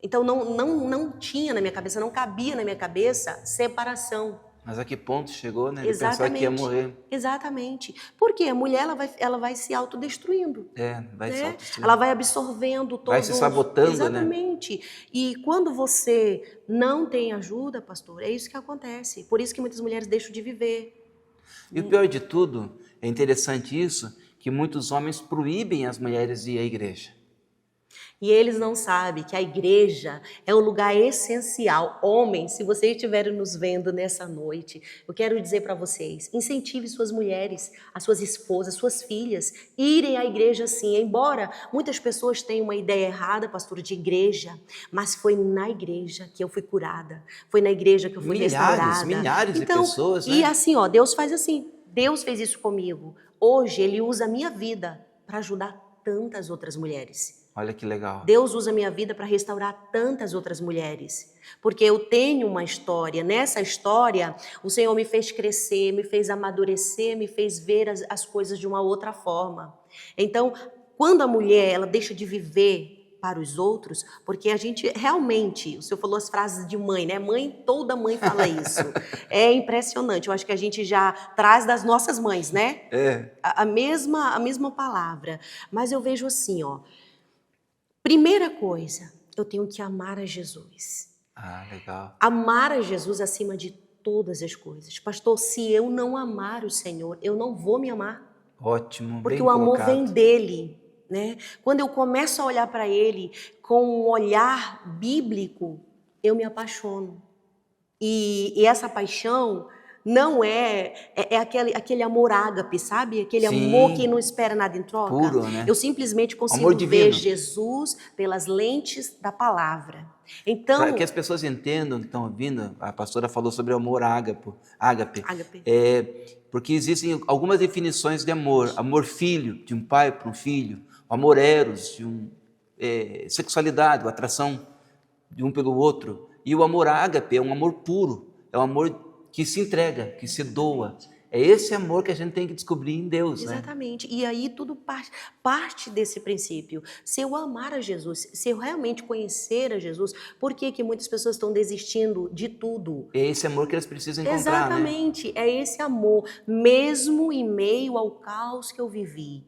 Então não tinha na minha cabeça, não cabia na minha cabeça separação. Mas a que ponto chegou, né? De pensar que ia morrer. Exatamente. Porque a mulher ela vai se autodestruindo. Vai se autodestruindo. Ela vai absorvendo todo. Vai se sabotando, exatamente. Né? E quando você não tem ajuda, pastor, é isso que acontece. Por isso que muitas mulheres deixam de viver. E o pior de tudo, é interessante isso, que muitos homens proíbem as mulheres de ir à igreja. E eles não sabem que a igreja é um lugar essencial. Homens, se vocês estiverem nos vendo nessa noite, eu quero dizer para vocês, incentive suas mulheres, as suas esposas, suas filhas, irem à igreja sim. Embora muitas pessoas tenham uma ideia errada, pastor, de igreja, mas foi na igreja que eu fui curada, foi na igreja que eu fui restaurada. Milhares de pessoas, né? E assim, Deus faz assim, Deus fez isso comigo. Hoje Ele usa a minha vida para ajudar tantas outras mulheres. Olha que legal. Deus usa a minha vida para restaurar tantas outras mulheres. Porque eu tenho uma história. Nessa história, o Senhor me fez crescer, me fez amadurecer, me fez ver as coisas de uma outra forma. Então, quando a mulher ela deixa de viver para os outros, porque a gente realmente, o Senhor falou as frases de mãe, né? Toda mãe fala isso. É impressionante. Eu acho que a gente já traz das nossas mães, né? A mesma palavra. Mas eu vejo assim, primeira coisa, eu tenho que amar a Jesus. Legal. Amar a Jesus acima de todas as coisas. Pastor, se eu não amar o Senhor, eu não vou me amar. Ótimo, porque bem o amor colocado. vem dele, né? Quando eu começo a olhar para ele com um olhar bíblico, eu me apaixono. E essa paixão não é aquele amor ágape, sabe? Aquele amor que Sim, não espera nada em troca. puro, né? Eu simplesmente consigo Amor ver divino. Jesus pelas lentes da palavra. Para que Então, as pessoas entendam, que estão ouvindo, a pastora falou sobre o amor ágape. ágape. Porque existem algumas definições de amor. Amor filho, de um pai para um filho. Amor eros, sexualidade, a atração de um pelo outro. E o amor ágape é um amor puro, é um amor que se entrega, que se doa. É esse amor que a gente tem que descobrir em Deus, né? Exatamente. E aí tudo parte desse princípio. Se eu amar a Jesus, se eu realmente conhecer a Jesus, por que que muitas pessoas estão desistindo de tudo? É esse amor que eles precisam encontrar, né? Exatamente. É esse amor, mesmo em meio ao caos que eu vivi.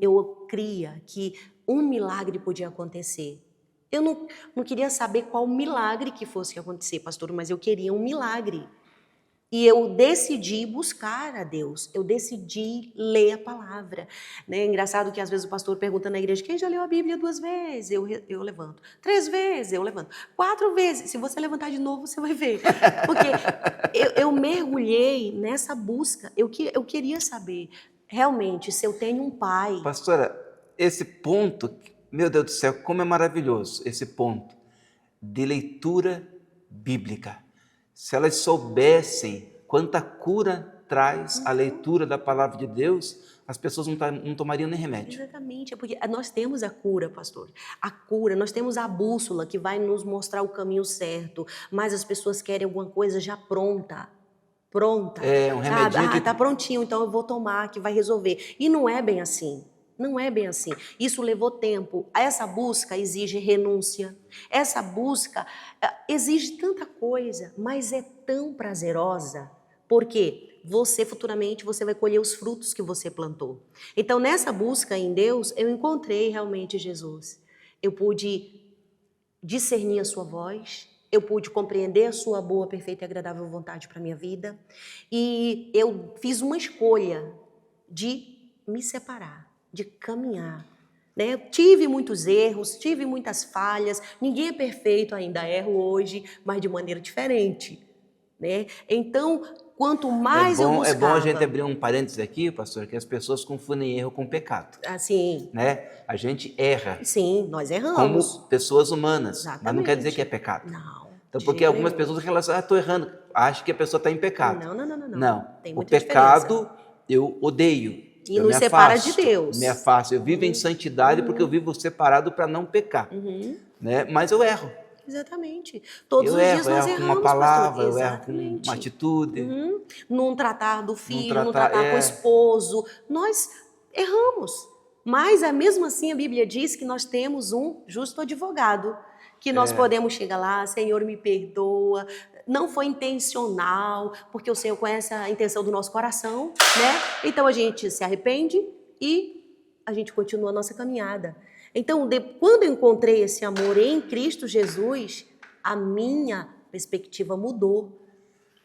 Eu cria que um milagre podia acontecer. Eu não queria saber qual milagre que fosse que acontecer, pastor, mas eu queria um milagre. E eu decidi buscar a Deus, eu decidi ler a palavra. Né? É engraçado que às vezes o pastor pergunta na igreja, quem já leu a Bíblia 2 vezes? Eu levanto. 3 vezes? Eu levanto. 4 vezes? Se você levantar de novo, você vai ver. Porque eu mergulhei nessa busca, eu queria saber realmente se eu tenho um pai. Pastora, esse ponto, meu Deus do céu, como é maravilhoso esse ponto de leitura bíblica. Se elas soubessem quanta cura traz a leitura da palavra de Deus, as pessoas não tomariam nem remédio. Exatamente, é porque nós temos a cura, pastor. A cura, nós temos a bússola que vai nos mostrar o caminho certo, mas as pessoas querem alguma coisa já pronta. Pronta. É um Sabe? remedinho Tá prontinho, então eu vou tomar, que vai resolver. E não é bem assim. Não é bem assim. Isso levou tempo. Essa busca exige renúncia. Essa busca exige tanta coisa, mas é tão prazerosa. Porque futuramente você vai colher os frutos que você plantou. Então, nessa busca em Deus, eu encontrei realmente Jesus. Eu pude discernir a sua voz, eu pude compreender a sua boa, perfeita e agradável vontade para a minha vida. E eu fiz uma escolha de me separar, de caminhar. Né? Tive muitos erros, tive muitas falhas, ninguém é perfeito, ainda erro hoje, mas de maneira diferente. Né? Então, quanto mais eu buscava... É bom a gente abrir um parênteses aqui, pastor, que as pessoas confundem erro com pecado. Assim, Né? A gente erra. Sim, nós erramos. Como pessoas humanas, Exatamente. mas não quer dizer que é pecado. Não. Então, porque algumas pessoas relacionam, estou errando, acho que a pessoa está em pecado. Não. Tem muita o pecado diferença. Eu odeio. E eu nos me separa afasto, de Deus. Me afasto. Eu vivo em santidade porque eu vivo separado para não pecar. Né? Mas eu erro. Exatamente. Todos eu os dias erro, nós erro erramos, com uma palavra, pastor. eu erro com uma atitude. Num tratar do filho, num tratar, tratar com o esposo. Nós erramos. Mas, mesmo assim, a Bíblia diz que nós temos um justo advogado. Que nós podemos chegar lá, Senhor, me perdoa. Não foi intencional, porque o Senhor conhece a intenção do nosso coração, né? Então, a gente se arrepende e a gente continua a nossa caminhada. Então, quando eu encontrei esse amor em Cristo Jesus, a minha perspectiva mudou,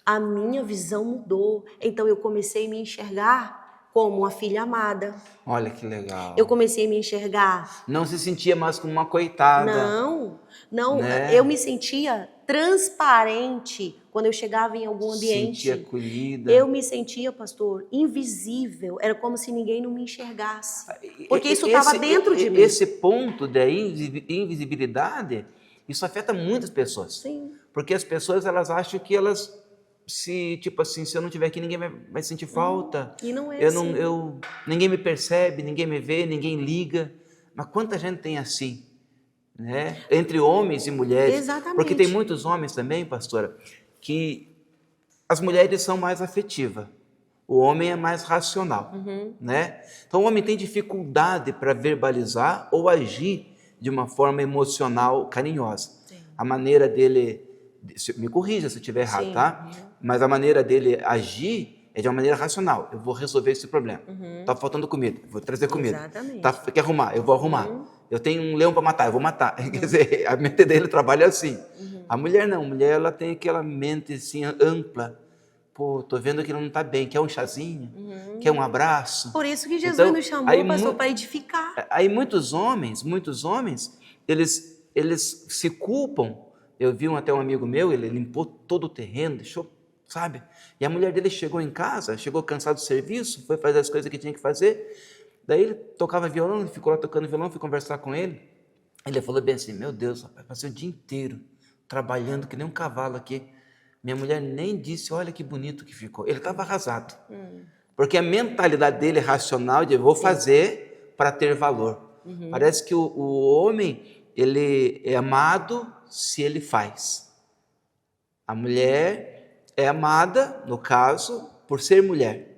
a minha visão mudou. Então, eu comecei a me enxergar como uma filha amada. Olha que legal. Eu comecei a me enxergar... Não se sentia mais como uma coitada. Não. Né? Eu me sentia transparente quando eu chegava em algum ambiente. Sentia acolhida. Eu me sentia, pastor, invisível. Era como se ninguém não me enxergasse. Porque isso estava dentro de mim. Esse ponto da invisibilidade, isso afeta muitas pessoas. Sim. Porque as pessoas, elas acham que elas... se eu não estiver aqui, ninguém vai sentir falta. E não é assim. Ninguém me percebe, ninguém me vê, ninguém liga. Mas quanta gente tem assim, né? Entre homens e mulheres. Exatamente. Porque tem muitos homens também, pastora, que as mulheres são mais afetivas. O homem é mais racional, né? Então o homem tem dificuldade para verbalizar ou agir de uma forma emocional carinhosa. Sim. A maneira dele... me corrija se eu estiver errado, tá? Mas a maneira dele agir é de uma maneira racional. Eu vou resolver esse problema. Tá faltando comida, vou trazer comida. Exatamente. Quer arrumar, eu vou arrumar. Eu tenho um leão para matar, eu vou matar. Quer dizer, a mente dele trabalha assim. A mulher não, a mulher ela tem aquela mente assim ampla. Pô, tô vendo que ele não tá bem, quer um chazinho? Quer um abraço? Por isso que Jesus nos chamou, pastor, para edificar. Aí muitos homens, eles se culpam Eu vi até um amigo meu, ele limpou todo o terreno, deixou, sabe? E a mulher dele chegou em casa, chegou cansado do serviço, foi fazer as coisas que tinha que fazer. Daí ele tocava violão, ele ficou lá tocando violão, fui conversar com ele. Ele falou bem assim, meu Deus, rapaz, passei o dia inteiro trabalhando que nem um cavalo aqui. Minha mulher nem disse, olha que bonito que ficou. Ele estava arrasado. Porque a mentalidade dele é racional de vou fazer para ter valor. Parece que o homem, ele é amado se ele faz. A mulher é amada, no caso, por ser mulher.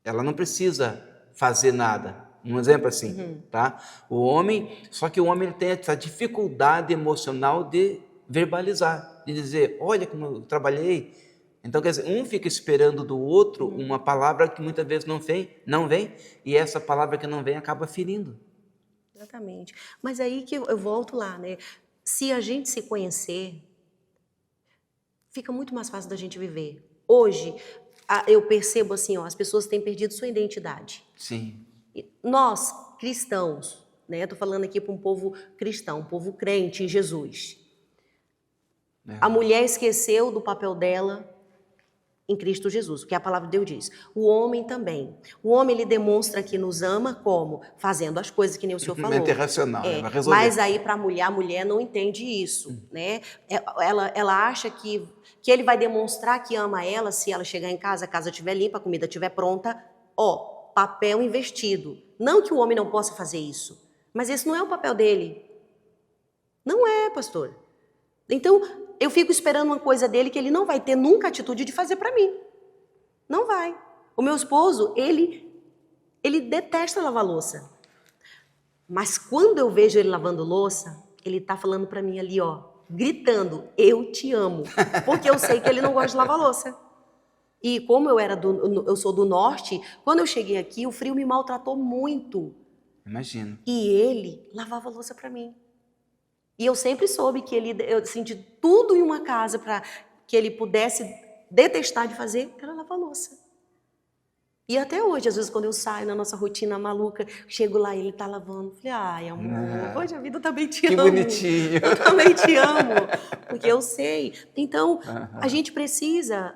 Ela não precisa fazer nada. Um exemplo assim, tá? O homem, só que o homem ele tem essa dificuldade emocional de verbalizar, de dizer, olha como eu trabalhei. Então, quer dizer, um fica esperando do outro uma palavra que muitas vezes não vem, e essa palavra que não vem acaba ferindo. Exatamente. Mas aí que eu volto lá, né? Se a gente se conhecer, fica muito mais fácil da gente viver. Hoje, eu percebo assim, ó, as pessoas têm perdido sua identidade. Sim. Nós, cristãos, né? Estou falando aqui para um povo cristão, um povo crente em Jesus. A mulher esqueceu do papel dela em Cristo Jesus, o que a palavra de Deus diz. O homem também. O homem, ele demonstra que nos ama como? Fazendo as coisas que nem o senhor falou. Mente racional, vai resolver. Mas aí para a mulher não entende isso, né? Ela acha que ele vai demonstrar que ama ela se ela chegar em casa, a casa estiver limpa, a comida estiver pronta. Papel investido. Não que o homem não possa fazer isso, mas esse não é o papel dele. Não é, pastor. Então, eu fico esperando uma coisa dele que ele não vai ter nunca a atitude de fazer para mim. Não vai. O meu esposo, ele detesta lavar louça. Mas quando eu vejo ele lavando louça, ele tá falando para mim ali, ó, gritando, eu te amo. Porque eu sei que ele não gosta de lavar louça. E como eu sou do norte, quando eu cheguei aqui, o frio me maltratou muito. Imagino. E ele lavava louça para mim. E eu sempre soube que eu senti tudo em uma casa para que ele pudesse detestar de fazer, era lavar louça. E até hoje, às vezes, quando eu saio na nossa rotina maluca, chego lá e ele tá lavando. Falei, ai, amor, poxa vida, eu também te amo. Que bonitinho. Eu também te amo, porque eu sei. Então, a gente precisa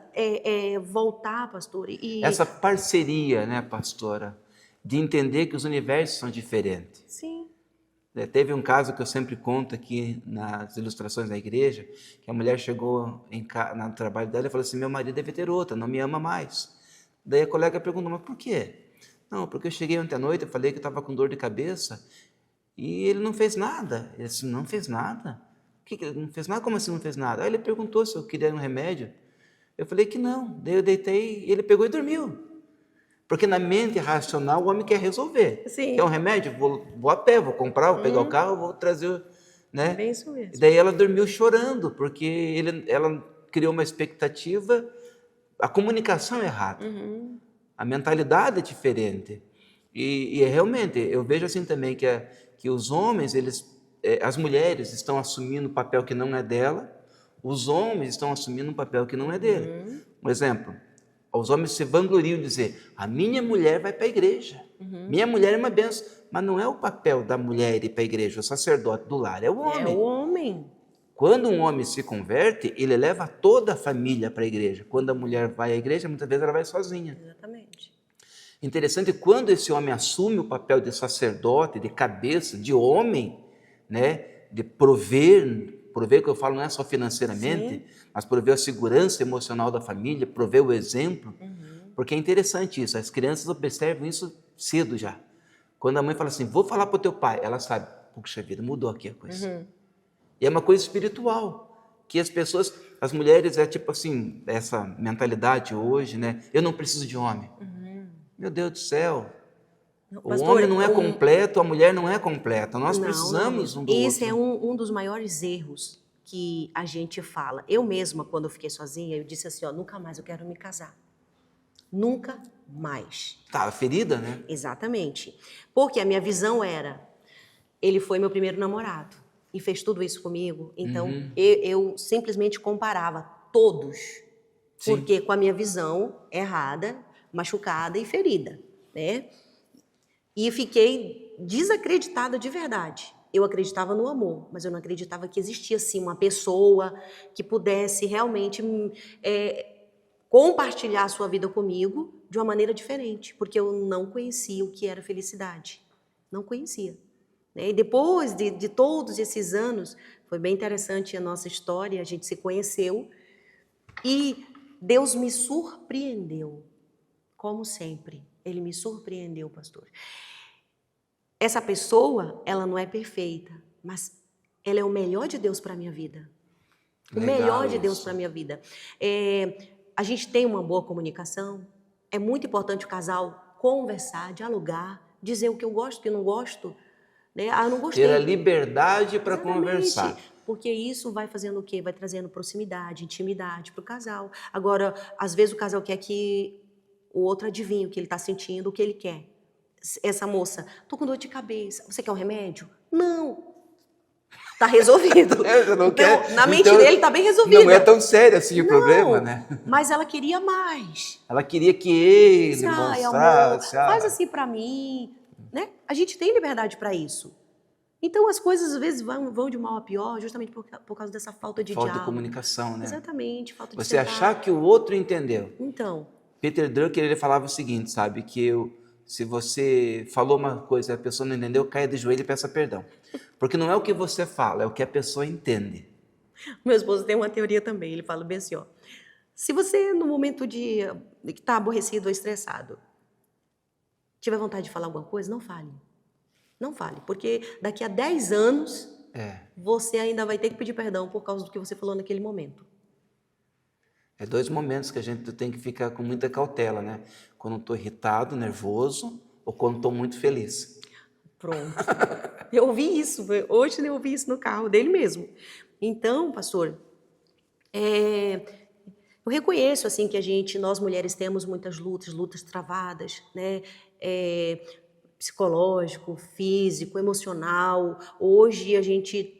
voltar, pastor. Essa parceria, né, pastora, de entender que os universos são diferentes. Sim. Teve um caso que eu sempre conto aqui nas ilustrações da igreja, que a mulher chegou no trabalho dela e falou assim, meu marido deve ter outra, não me ama mais. Daí a colega perguntou, mas por quê? Não, porque eu cheguei ontem à noite, eu falei que eu estava com dor de cabeça e ele não fez nada. Ele disse, não fez nada? Ele não fez nada? Como assim não fez nada? Aí ele perguntou se eu queria um remédio. Eu falei que não. Daí eu deitei e ele pegou e dormiu. Porque na mente racional o homem quer resolver. Sim. Quer um remédio? Vou a pé, vou comprar, vou pegar o carro, vou trazer, né? É bem isso mesmo. E daí ela dormiu chorando, porque ela criou uma expectativa, a comunicação é errada, a mentalidade é diferente. E realmente, eu vejo assim também que os homens, as mulheres estão assumindo um papel que não é dela, os homens estão assumindo um papel que não é dele. Um exemplo, os homens se vangloriam de dizer, a minha mulher vai para a igreja, minha mulher é uma benção, mas não é o papel da mulher ir para a igreja, o sacerdote do lar, é o homem. É o homem. Quando um homem se converte, ele leva toda a família para a igreja. Quando a mulher vai à igreja, muitas vezes ela vai sozinha. Exatamente. Interessante, quando esse homem assume o papel de sacerdote, de cabeça, de homem, né, de prover que eu falo não é só financeiramente, mas prover a segurança emocional da família, prover o exemplo, porque é interessante isso, as crianças observam isso cedo já. Quando a mãe fala assim, vou falar para o teu pai, ela sabe, puxa vida, mudou aqui a coisa. E é uma coisa espiritual, que as mulheres tipo assim, essa mentalidade hoje, né, eu não preciso de homem. Meu Deus do céu, o homem não é completo, a mulher não é completa, nós precisamos um do outro. Esse é um dos maiores erros que a gente fala. Eu mesma, quando eu fiquei sozinha, eu disse assim, nunca mais eu quero me casar. Nunca mais. Estava ferida, né? Exatamente. Porque a minha visão era, ele foi meu primeiro namorado e fez tudo isso comigo, então eu simplesmente comparava todos, porque com a minha visão errada, machucada e ferida, né? E fiquei desacreditada de verdade. Eu acreditava no amor, mas eu não acreditava que existia, assim, uma pessoa que pudesse realmente compartilhar a sua vida comigo de uma maneira diferente, porque eu não conhecia o que era felicidade. Não conhecia. E depois de todos esses anos, foi bem interessante a nossa história, a gente se conheceu e Deus me surpreendeu, como sempre. Ele me surpreendeu, pastor. Essa pessoa, ela não é perfeita, mas ela é o melhor de Deus para a minha vida. O melhor de Deus para a minha vida. A gente tem uma boa comunicação. É muito importante o casal conversar, dialogar, dizer o que eu gosto, o que eu não gosto. Eu não gostei. Ter a liberdade para conversar. Porque isso vai fazendo o quê? Vai trazendo proximidade, intimidade para o casal. Agora, às vezes o casal quer que o outro adivinhe o que ele está sentindo, o que ele quer. Essa moça, tô com dor de cabeça, você quer um remédio? Não. Tá resolvido. Na mente dele tá bem resolvido. Não é tão sério assim o problema, né? Mas ela queria mais. Ela queria que ele mostrasse. Faz assim para mim, né? A gente tem liberdade para isso. Então as coisas às vezes vão de mal a pior, justamente por causa dessa falta de diálogo. Falta de comunicação, né? Exatamente, falta de Você achar que o outro entendeu. Então. Peter Drucker, ele falava o seguinte, sabe? Que se você falou uma coisa e a pessoa não entendeu, caia de joelho e peça perdão. Porque não é o que você fala, é o que a pessoa entende. Meu esposo tem uma teoria também, ele fala bem assim, ó. Se você, no momento que está aborrecido ou estressado, tiver vontade de falar alguma coisa, não fale. Não fale, porque daqui a 10 anos, você ainda vai ter que pedir perdão por causa do que você falou naquele momento. É 2 momentos que a gente tem que ficar com muita cautela, né? Quando estou irritado, nervoso, ou quando estou muito feliz. Pronto. Eu ouvi isso, hoje eu ouvi isso no carro dele mesmo. Então, pastor, eu reconheço assim que nós mulheres temos muitas lutas travadas, né? Psicológico, físico, emocional. Hoje a gente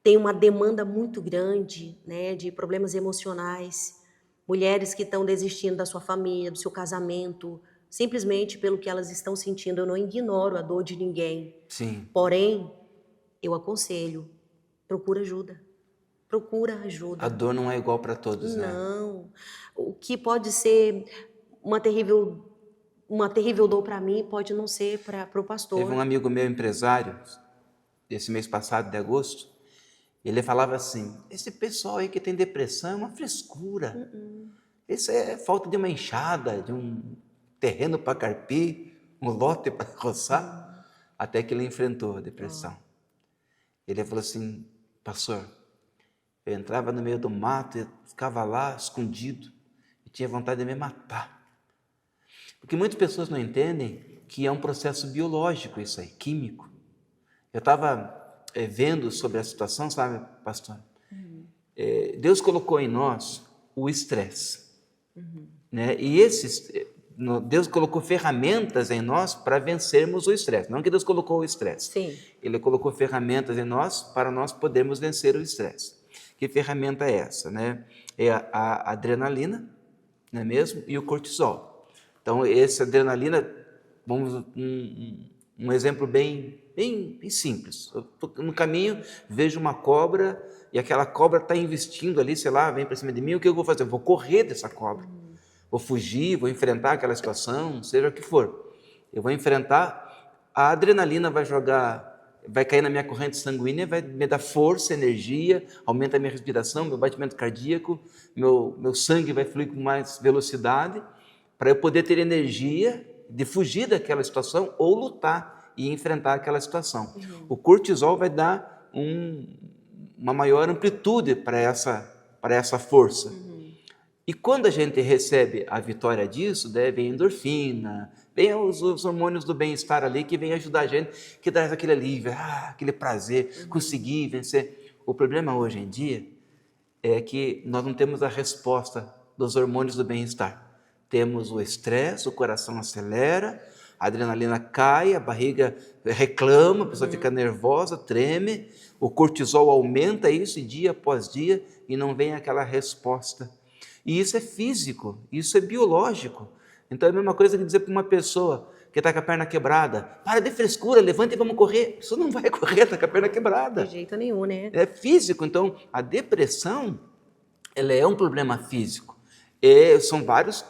tem uma demanda muito grande, né, de problemas emocionais. Mulheres que estão desistindo da sua família, do seu casamento, simplesmente pelo que elas estão sentindo. Eu não ignoro a dor de ninguém. Sim. Porém, eu aconselho, procura ajuda. Procura ajuda. A dor não é igual para todos, né? Não. O que pode ser uma terrível dor para mim, pode não ser para o pastor. Teve um amigo meu empresário, esse mês passado, de agosto, ele falava assim, esse pessoal aí que tem depressão é uma frescura. Isso é falta de uma enxada, de um terreno para carpir, um lote para roçar. Até que ele enfrentou a depressão. Ele falou assim, pastor, eu entrava no meio do mato e ficava lá escondido e tinha vontade de me matar. Porque muitas pessoas não entendem que é um processo biológico isso aí, químico. Eu estava vendo sobre a situação, sabe, pastor? Deus colocou em nós o estresse. Né? E Deus colocou ferramentas em nós para vencermos o estresse. Não que Deus colocou o estresse. Sim. Ele colocou ferramentas em nós para nós podermos vencer o estresse. Que ferramenta é essa? Né? É a adrenalina, não é mesmo? E o cortisol. Então, essa adrenalina, vamos um exemplo bem simples. Eu tô no caminho, vejo uma cobra e aquela cobra está investindo ali, sei lá, vem para cima de mim, o que eu vou fazer? Eu vou correr dessa cobra. Vou fugir, vou enfrentar aquela situação, seja o que for. Eu vou enfrentar, a adrenalina vai cair na minha corrente sanguínea, vai me dar força, energia, aumenta a minha respiração, meu batimento cardíaco, meu sangue vai fluir com mais velocidade, para eu poder ter energia de fugir daquela situação ou lutar e enfrentar aquela situação. O cortisol vai dar uma maior amplitude para essa força. E quando a gente recebe a vitória disso, vem a endorfina, vem os hormônios do bem-estar ali que vem ajudar a gente, que traz aquele alívio, aquele prazer, conseguir vencer. O problema hoje em dia é que nós não temos a resposta dos hormônios do bem-estar. Temos o estresse, o coração acelera, a adrenalina cai, a barriga reclama, a pessoa fica nervosa, treme, o cortisol aumenta isso dia após dia e não vem aquela resposta. E isso é físico, isso é biológico. Então é a mesma coisa que dizer para uma pessoa que está com a perna quebrada. Para de frescura, levanta e vamos correr. Isso não vai correr, está com a perna quebrada. De jeito nenhum, né? É físico, então a depressão, ela é um problema físico. São várias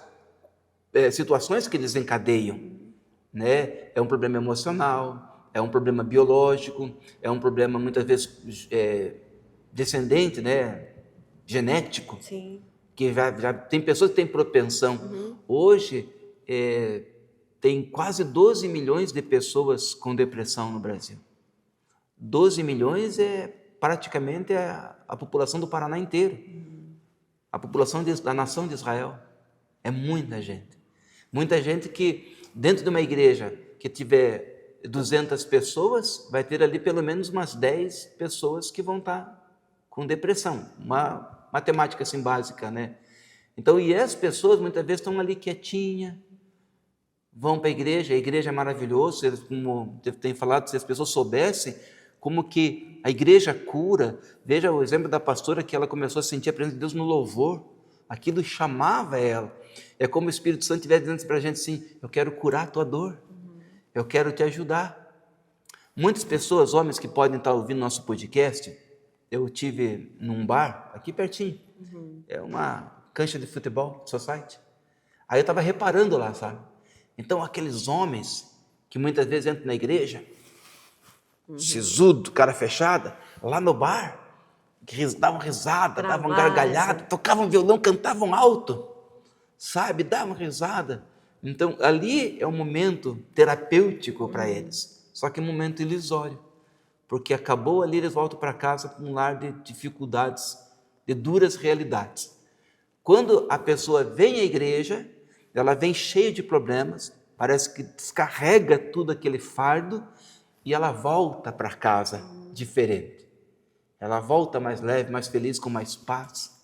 situações que desencadeiam, né? É um problema emocional, é um problema biológico, é um problema muitas vezes descendente, né? Genético. Sim. Que já tem pessoas que têm propensão. Hoje, tem quase 12 milhões de pessoas com depressão no Brasil. 12 milhões é praticamente a população do Paraná inteiro. A população da nação de Israel. É muita gente. Muita gente que, dentro de uma igreja que tiver 200 pessoas, vai ter ali pelo menos umas 10 pessoas que vão estar com depressão. Uma matemática assim básica, né? Então, e as pessoas muitas vezes estão ali quietinhas, vão para a igreja é maravilhoso, como eu tenho falado, se as pessoas soubessem como que a igreja cura. Veja o exemplo da pastora, que ela começou a sentir a presença de Deus no louvor, aquilo chamava ela. É como o Espírito Santo estivesse dizendo para a gente assim: eu quero curar a tua dor, eu quero te ajudar. Muitas pessoas, homens que podem estar ouvindo nosso podcast, eu tive num bar, aqui pertinho, é uma cancha de futebol, society. Aí eu estava reparando lá, sabe? Então, aqueles homens que muitas vezes entram na igreja, sisudo, cara fechada, lá no bar, que davam risada, davam gargalhada, tocavam violão, cantavam alto, sabe? Davam risada. Então, ali é um momento terapêutico para eles, só que um momento ilusório, porque acabou ali, eles voltam para casa com um lar de dificuldades, de duras realidades. Quando a pessoa vem à igreja, ela vem cheia de problemas, parece que descarrega tudo aquele fardo e ela volta para casa diferente. Ela volta mais leve, mais feliz, com mais paz.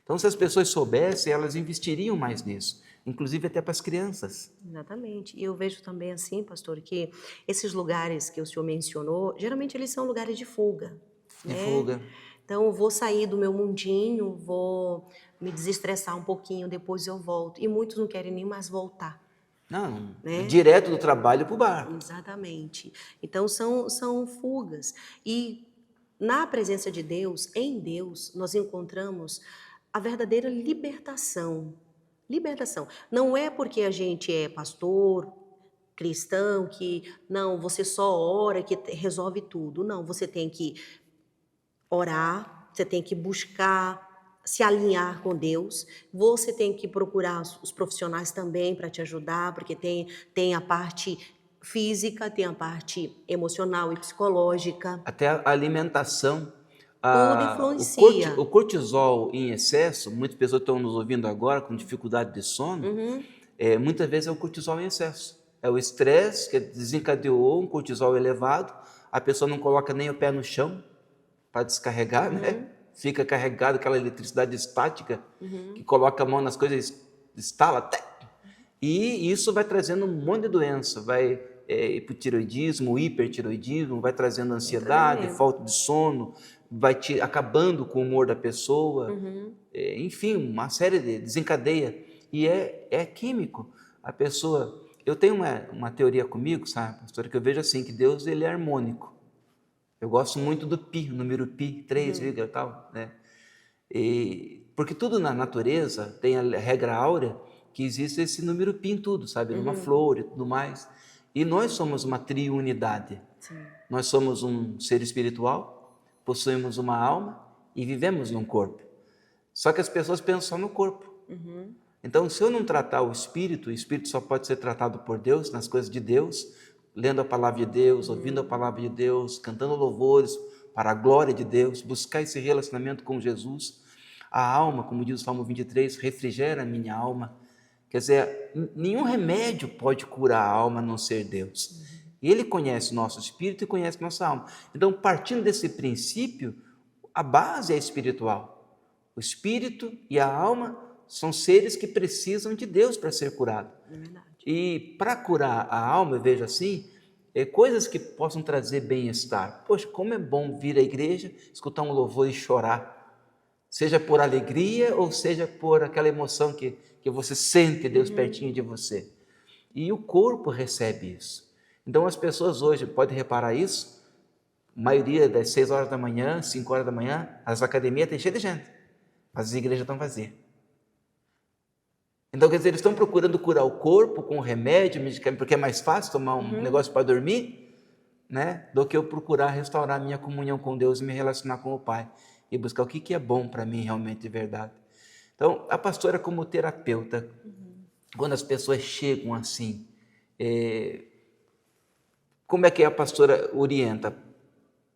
Então, se as pessoas soubessem, elas investiriam mais nisso, inclusive até para as crianças. Exatamente. E eu vejo também assim, pastor, que esses lugares que o senhor mencionou, geralmente eles são lugares de fuga. De fuga. Então, eu vou sair do meu mundinho, vou me desestressar um pouquinho, depois eu volto. E muitos não querem nem mais voltar. Não, direto do trabalho para o bar. Exatamente. Então, são fugas. E na presença de Deus, em Deus, nós encontramos a verdadeira libertação. Libertação. Não é porque a gente é pastor, cristão, que não, você só ora que resolve tudo. Não, você tem que orar, você tem que buscar se alinhar com Deus, você tem que procurar os profissionais também para te ajudar, porque tem a parte física, tem a parte emocional e psicológica. Até a alimentação. Tudo influencia. O cortisol em excesso, muitas pessoas estão nos ouvindo agora com dificuldade de sono, muitas vezes é o cortisol em excesso. É o estresse que desencadeou um cortisol elevado, a pessoa não coloca nem o pé no chão para descarregar, né? Fica carregado aquela eletricidade estática que coloca a mão nas coisas, estala, e isso vai trazendo um monte de doença, vai hipotireoidismo, hipertireoidismo, vai trazendo ansiedade, falta de sono, vai acabando com o humor da pessoa, enfim, uma série de desencadeia, e é químico. A pessoa, eu tenho uma teoria comigo, sabe, pastor, que eu vejo assim, que Deus ele é harmônico. Eu gosto muito do pi, o número pi, 3, tal, né? Porque tudo na natureza tem a regra áurea que existe esse número pi em tudo, sabe? Numa flor e tudo mais. E nós somos uma triunidade. Sim. Nós somos um ser espiritual, possuímos uma alma e vivemos num corpo. Só que as pessoas pensam só no corpo. Então, se eu não tratar o espírito só pode ser tratado por Deus, nas coisas de Deus, lendo a palavra de Deus, ouvindo a palavra de Deus, cantando louvores para a glória de Deus, buscar esse relacionamento com Jesus. A alma, como diz o Salmo 23, refrigera a minha alma. Quer dizer, nenhum remédio pode curar a alma a não ser Deus. Ele conhece o nosso espírito e conhece nossa alma. Então, partindo desse princípio, a base é espiritual. O espírito e a alma são seres que precisam de Deus para ser curado. É verdade. E para curar a alma, eu vejo assim, coisas que possam trazer bem-estar. Poxa, como é bom vir à igreja, escutar um louvor e chorar. Seja por alegria ou seja por aquela emoção que você sente Deus pertinho de você. e o corpo recebe isso. Então as pessoas hoje, podem reparar isso, a maioria das 6 horas da manhã, 5 horas da manhã, as academias têm cheio de gente, mas as igrejas estão vazias. Então, quer dizer, eles estão procurando curar o corpo com remédio, medicamento, porque é mais fácil tomar um negócio para dormir, né, do que eu procurar restaurar a minha comunhão com Deus e me relacionar com o Pai e buscar o que é bom para mim realmente de verdade. Então, a pastora como terapeuta, quando as pessoas chegam assim, como é que a pastora orienta?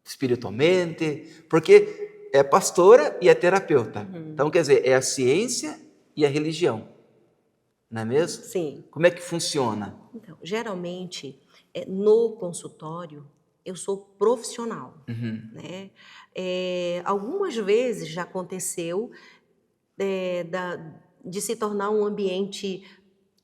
Espiritualmente? Porque é pastora e é terapeuta. Então, quer dizer, é a ciência e a religião. Não é mesmo? Sim. Como é que funciona? Então, geralmente, no consultório, eu sou profissional, né? Algumas vezes já aconteceu de se tornar um ambiente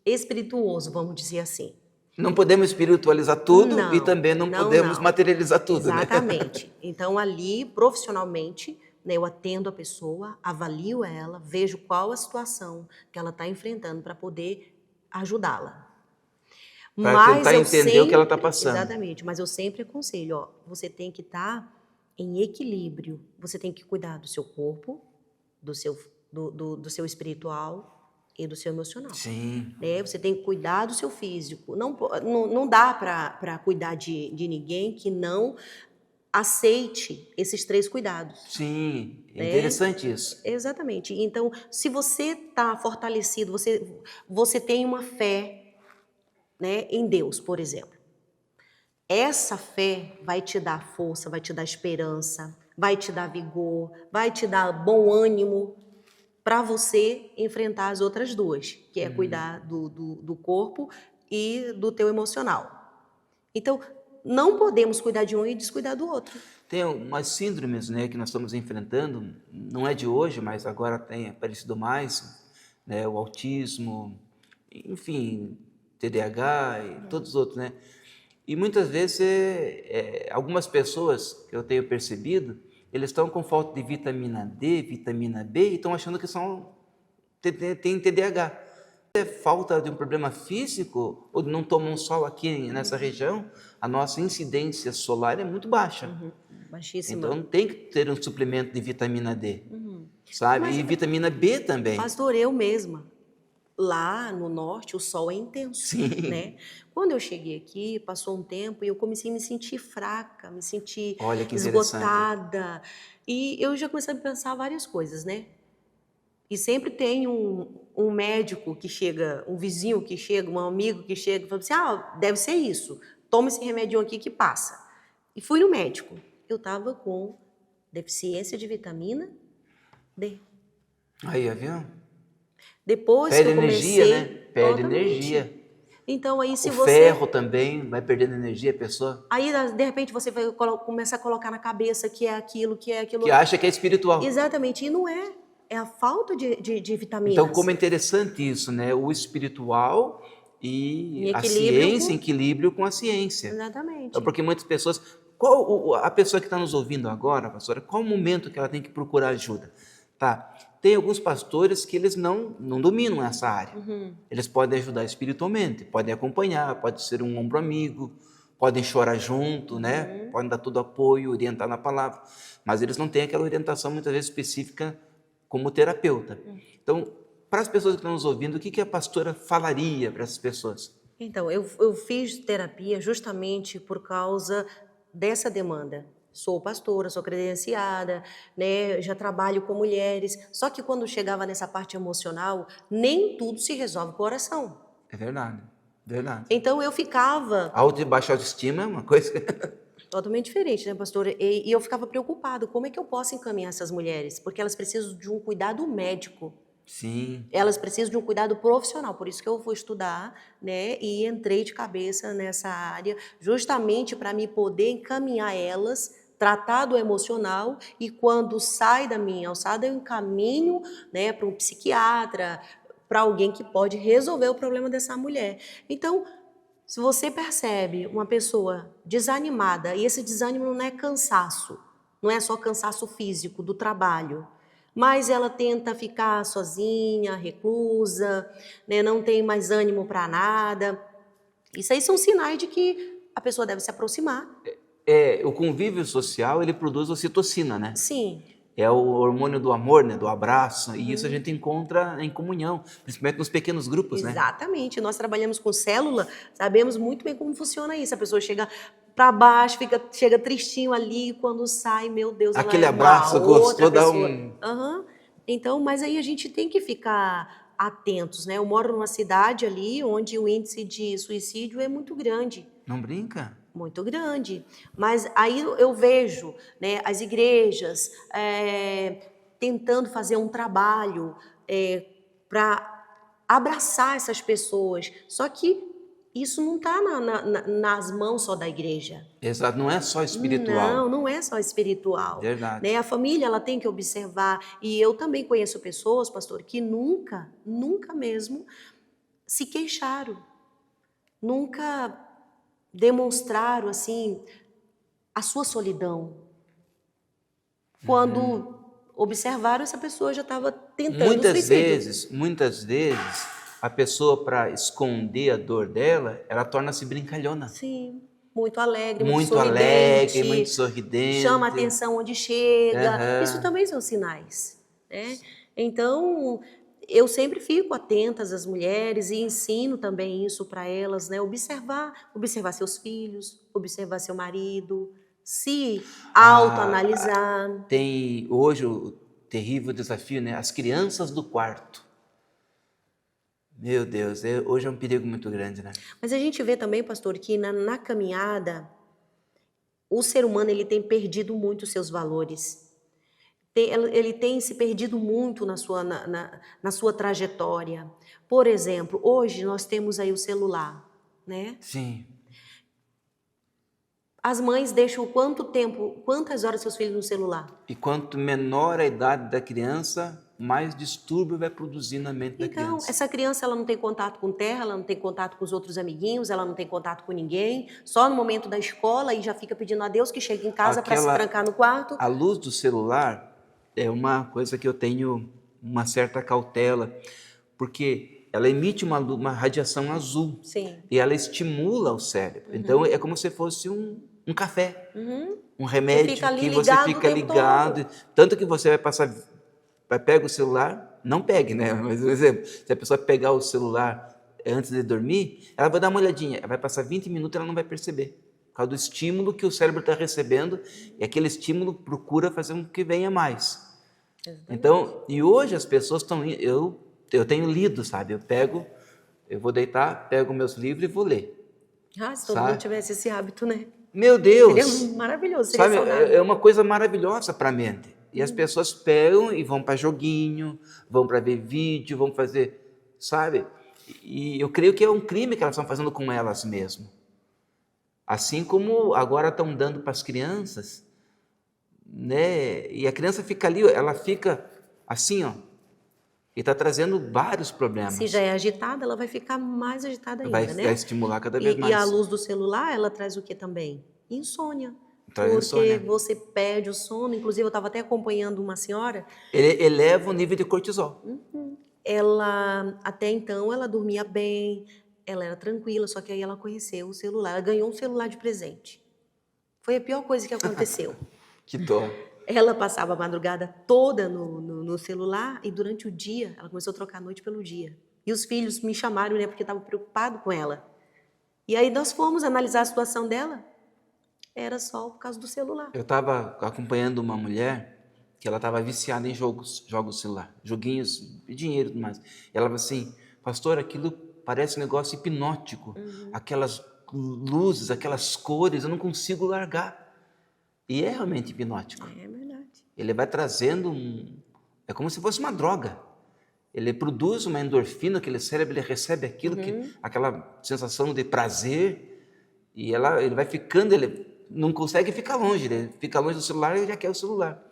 espirituoso, vamos dizer assim. Não podemos espiritualizar tudo Não, e também não podemos materializar tudo, exatamente. Né? Então, ali, profissionalmente, né, eu atendo a pessoa, avalio ela, vejo qual a situação que ela está enfrentando para poder ajudá-la. Para tentar entender o que ela está passando. Exatamente, mas eu sempre aconselho, ó, você tem que estar em equilíbrio, você tem que cuidar do seu corpo, do seu espiritual e do seu emocional. Sim. Né? Você tem que cuidar do seu físico. Não dá para cuidar de ninguém que não aceite esses 3 cuidados. Sim, é interessante isso. Exatamente. Então, se você está fortalecido, você tem uma fé, né, em Deus, por exemplo. Essa fé vai te dar força, vai te dar esperança, vai te dar vigor, vai te dar bom ânimo para você enfrentar as outras 2, que é cuidar do corpo e do teu emocional. Então, não podemos cuidar de um e descuidar do outro. Tem umas síndromes, né, que nós estamos enfrentando, não é de hoje, mas agora tem aparecido mais, né, o autismo, enfim, TDAH e todos os outros, né? E muitas vezes, algumas pessoas que eu tenho percebido, eles estão com falta de vitamina D, vitamina B, e estão achando que têm TDAH. É falta de um problema físico, ou não tomam sol aqui nessa região, a nossa incidência solar é muito baixa. Baixíssima. Então tem que ter um suplemento de vitamina D, sabe? E vitamina B também. Pastor, eu mesma, lá no norte o sol é intenso, Sim. Né? Quando eu cheguei aqui, passou um tempo e eu comecei a me sentir fraca, me sentir esgotada. E eu já comecei a pensar várias coisas, né? E sempre tem um médico que chega, um vizinho que chega, um amigo que chega e fala assim, deve ser isso, toma esse remédio aqui que passa. E fui no médico. Eu estava com deficiência de vitamina D. Aí, viu? Depois Perde que eu comecei... energia, né? Perde energia. Então, aí se o você... ferro também, vai perdendo energia a pessoa. Aí, de repente, você vai começar a colocar na cabeça que é aquilo, que é aquilo... Que acha que é espiritual. Exatamente, e não é. É a falta de vitaminas. Então, como é interessante isso, né? O espiritual e a ciência em equilíbrio com a ciência. Exatamente. Então, porque muitas pessoas... a pessoa que está nos ouvindo agora, pastora, qual o momento que ela tem que procurar ajuda? Tá? Tem alguns pastores que eles não dominam essa área. Eles podem ajudar espiritualmente, podem acompanhar, pode ser um ombro amigo, podem chorar junto, né? Podem dar todo apoio, orientar na palavra. Mas eles não têm aquela orientação muitas vezes específica como terapeuta. Então, para as pessoas que estão nos ouvindo, o que a pastora falaria para essas pessoas? Então, eu fiz terapia justamente por causa dessa demanda. Sou pastora, sou credenciada, né? Já trabalho com mulheres. Só que quando chegava nessa parte emocional, nem tudo se resolve com oração. É verdade, verdade. Então eu ficava... Alta e baixa autoestima é uma coisa... Totalmente diferente, né, pastora? E eu ficava preocupada, como é que eu posso encaminhar essas mulheres? Porque elas precisam de um cuidado médico. Sim. Elas precisam de um cuidado profissional, por isso que eu vou estudar, né? E entrei de cabeça nessa área, justamente para me poder encaminhar elas, tratar do emocional, e quando sai da minha alçada, eu encaminho, né, para um psiquiatra, para alguém que pode resolver o problema dessa mulher. Então, se você percebe uma pessoa desanimada, e esse desânimo não é cansaço, não é só cansaço físico do trabalho, mas ela tenta ficar sozinha, reclusa, né, não tem mais ânimo para nada, Isso aí são sinais de que a pessoa deve se aproximar. O convívio social, ele produz ocitocina, né? Sim. É o hormônio do amor, né? Do abraço. E isso a gente encontra em comunhão, principalmente nos pequenos grupos, né? Exatamente. Nós trabalhamos com célula, sabemos muito bem como funciona isso. A pessoa chega para baixo, chega tristinho ali, quando sai, meu Deus, ela Aquele é abraço uma outra gostou, dá pessoa. um... Aham. Então, mas aí a gente tem que ficar atentos, né? Eu moro numa cidade ali onde o índice de suicídio é muito grande. Não brinca? Muito grande. Mas aí eu vejo, né, as igrejas tentando fazer um trabalho para abraçar essas pessoas. Só que isso não está nas mãos só da igreja. Exato, não é só espiritual. Não, não é só espiritual. Verdade. Né? A família ela tem que observar. E eu também conheço pessoas, pastor, que nunca mesmo se queixaram. Nunca demonstraram assim a sua solidão. Quando observaram, essa pessoa já estava tentando suicídio. Muitas vezes, a pessoa, para esconder a dor dela, ela torna-se brincalhona. Sim, muito alegre, Muito alegre, muito sorridente. Chama a atenção onde chega. Uhum. Isso também são sinais, né? Então, eu sempre fico atenta às mulheres e ensino também isso para elas, né? Observar seus filhos, observar seu marido, se autoanalisar. Tem hoje o terrível desafio, né? As crianças do quarto. Meu Deus, hoje é um perigo muito grande, né? Mas a gente vê também, pastor, que na caminhada, o ser humano ele tem perdido muito os seus valores. Ele tem se perdido muito na sua trajetória. Por exemplo, hoje nós temos aí o celular, né? Sim. As mães deixam quantas horas seus filhos no celular? E quanto menor a idade da criança, mais distúrbio vai produzir na mente da criança. Então, essa criança ela não tem contato com terra, ela não tem contato com os outros amiguinhos, ela não tem contato com ninguém, só no momento da escola e já fica pedindo a Deus que chegue em casa para se trancar no quarto. A luz do celular é uma coisa que eu tenho uma certa cautela, porque ela emite uma radiação azul. Sim. E ela estimula o cérebro. Então, é como se fosse um café, um remédio que você fica ligado. Tanto que você pega o celular, não pegue, né? Mas, por exemplo, se a pessoa pegar o celular antes de dormir, ela vai dar uma olhadinha, ela vai passar 20 minutos e ela não vai perceber. Por causa do estímulo que o cérebro está recebendo, e aquele estímulo procura fazer com que venha mais. Então, e hoje as pessoas estão... Eu tenho lido, sabe? Eu vou deitar, pego meus livros e vou ler. Se todo mundo tivesse esse hábito, né? Meu Deus! Seria maravilhoso, seria sabe? saudável. É uma coisa maravilhosa para a mente. E as pessoas pegam e vão para joguinho, vão para ver vídeo, vão fazer, sabe? E eu creio que é um crime que elas estão fazendo com elas mesmas. Assim como agora estão dando para as crianças, né? E a criança fica ali, ela fica assim, ó, e está trazendo vários problemas. Se já é agitada, ela vai ficar mais agitada ainda, né? Vai estimular cada vez mais. E a luz do celular, ela traz o que também? Insônia. Traz insônia. Porque você perde o sono. Inclusive, eu estava até acompanhando uma senhora. Ele eleva o nível de cortisol. Ela, até então, ela dormia bem, ela era tranquila, só que aí ela conheceu o celular. Ela ganhou um celular de presente. Foi a pior coisa que aconteceu. Que dó. Ela passava a madrugada toda no celular e durante o dia, ela começou a trocar a noite pelo dia. E os filhos me chamaram, né, porque estavam preocupados com ela. E aí nós fomos analisar a situação dela. Era só por causa do celular. Eu estava acompanhando uma mulher que ela estava viciada em jogos celular, joguinhos, dinheiro e tudo mais. E ela falou assim, pastor, aquilo parece um negócio hipnótico. Aquelas luzes, aquelas cores, eu não consigo largar. E é realmente hipnótico. É verdade. Ele vai trazendo é como se fosse uma droga. Ele produz uma endorfina, aquele cérebro ele recebe aquilo, aquela sensação de prazer, e ele vai ficando, ele não consegue ficar longe, ele fica longe do celular e ele já quer o celular.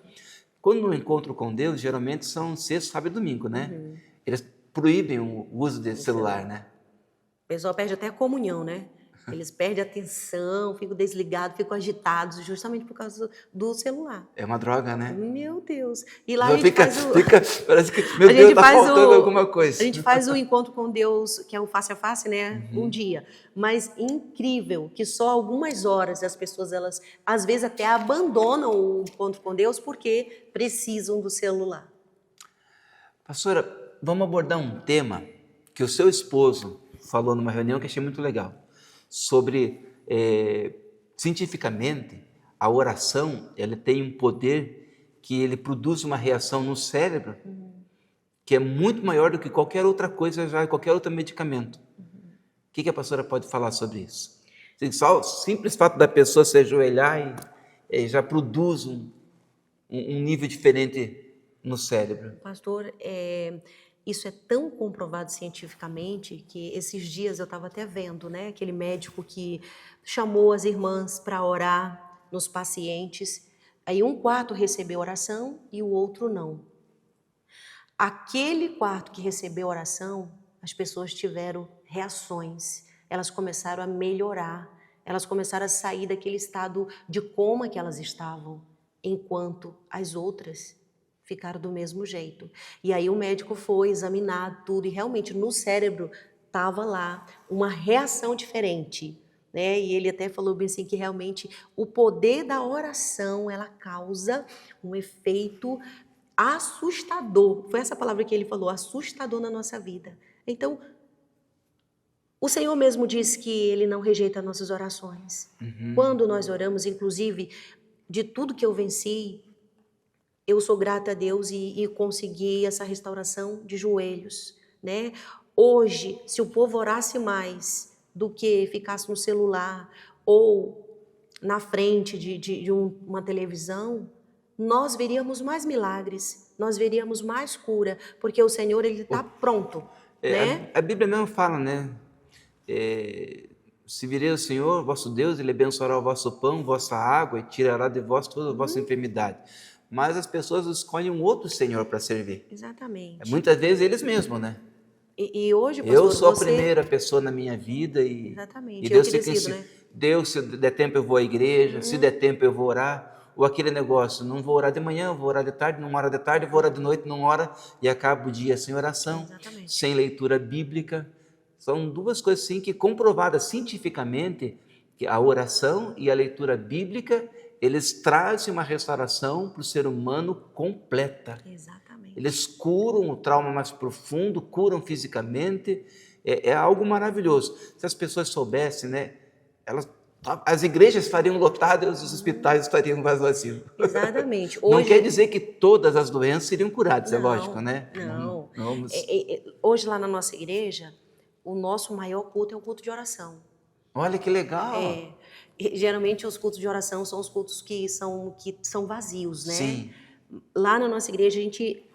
Quando no encontro com Deus, geralmente são sexta, sábado e domingo, né? Eles proíbem o uso de celular, né? O pessoal perde até a comunhão, né? Eles perdem a atenção, ficam desligados, ficam agitados, justamente por causa do celular. É uma droga, né? Meu Deus. E lá a Já gente fica, faz o... fica, parece que, meu A Deus, gente tá faz faltando o, alguma coisa. a gente faz o encontro com Deus, que é o face a face, né? Um Uhum. dia. Mas incrível que só algumas horas as pessoas, elas às vezes até abandonam o encontro com Deus porque precisam do celular. Pastora, vamos abordar um tema que o seu esposo falou numa reunião que achei muito legal, sobre, cientificamente, a oração, ela tem um poder que ele produz uma reação no cérebro que é muito maior do que qualquer outra coisa, já qualquer outro medicamento. O que a pastora pode falar sobre isso? Só o simples fato da pessoa se ajoelhar e já produz um nível diferente no cérebro. Pastor, isso é tão comprovado cientificamente que esses dias eu estava até vendo, né? Aquele médico que chamou as irmãs para orar nos pacientes. Aí um quarto recebeu oração e o outro não. Aquele quarto que recebeu oração, as pessoas tiveram reações. Elas começaram a melhorar. Elas começaram a sair daquele estado de coma que elas estavam, enquanto as outras ficaram do mesmo jeito. E aí o médico foi examinar tudo e realmente no cérebro estava lá uma reação diferente, né? E ele até falou bem assim que realmente o poder da oração, ela causa um efeito assustador. Foi essa palavra que ele falou, assustador na nossa vida. Então, o Senhor mesmo disse que Ele não rejeita nossas orações. Quando nós oramos, inclusive, de tudo que eu venci, eu sou grata a Deus e consegui essa restauração de joelhos, né? Hoje, se o povo orasse mais do que ficasse no celular ou na frente de uma televisão, nós veríamos mais milagres, nós veríamos mais cura, porque o Senhor, Ele está pronto, né? A Bíblia mesmo fala, né? Se virei o Senhor, vosso Deus, Ele abençoará o vosso pão, vossa água e tirará de vós toda a vossa enfermidade. Mas as pessoas escolhem um outro Senhor para servir. Exatamente. Muitas vezes eles mesmos, né? E hoje, pastor, eu sou a primeira pessoa na minha vida e, exatamente. e Deus eu que fica decido, né? Deus, se der tempo eu vou à igreja, se der tempo eu vou orar. Ou aquele negócio, não vou orar de manhã, vou orar de tarde, não ora de tarde, vou orar de noite, não ora, e acaba o dia sem oração, Exatamente. sem leitura bíblica. São duas coisas assim que comprovadas cientificamente, que a oração e a leitura bíblica, eles trazem uma restauração para o ser humano completa. Exatamente. Eles curam o trauma mais profundo, curam fisicamente, é algo maravilhoso. Se as pessoas soubessem, né, as igrejas estariam lotadas e os hospitais estariam vazios. Exatamente. Não Hoje, quer dizer que todas as doenças seriam curadas, é não, lógico, né? Não. Vamos... Hoje lá na nossa igreja, o nosso maior culto é o culto de oração. Olha que legal. E, geralmente os cultos de oração são os cultos que são vazios, né? Sim. Lá na nossa igreja a gente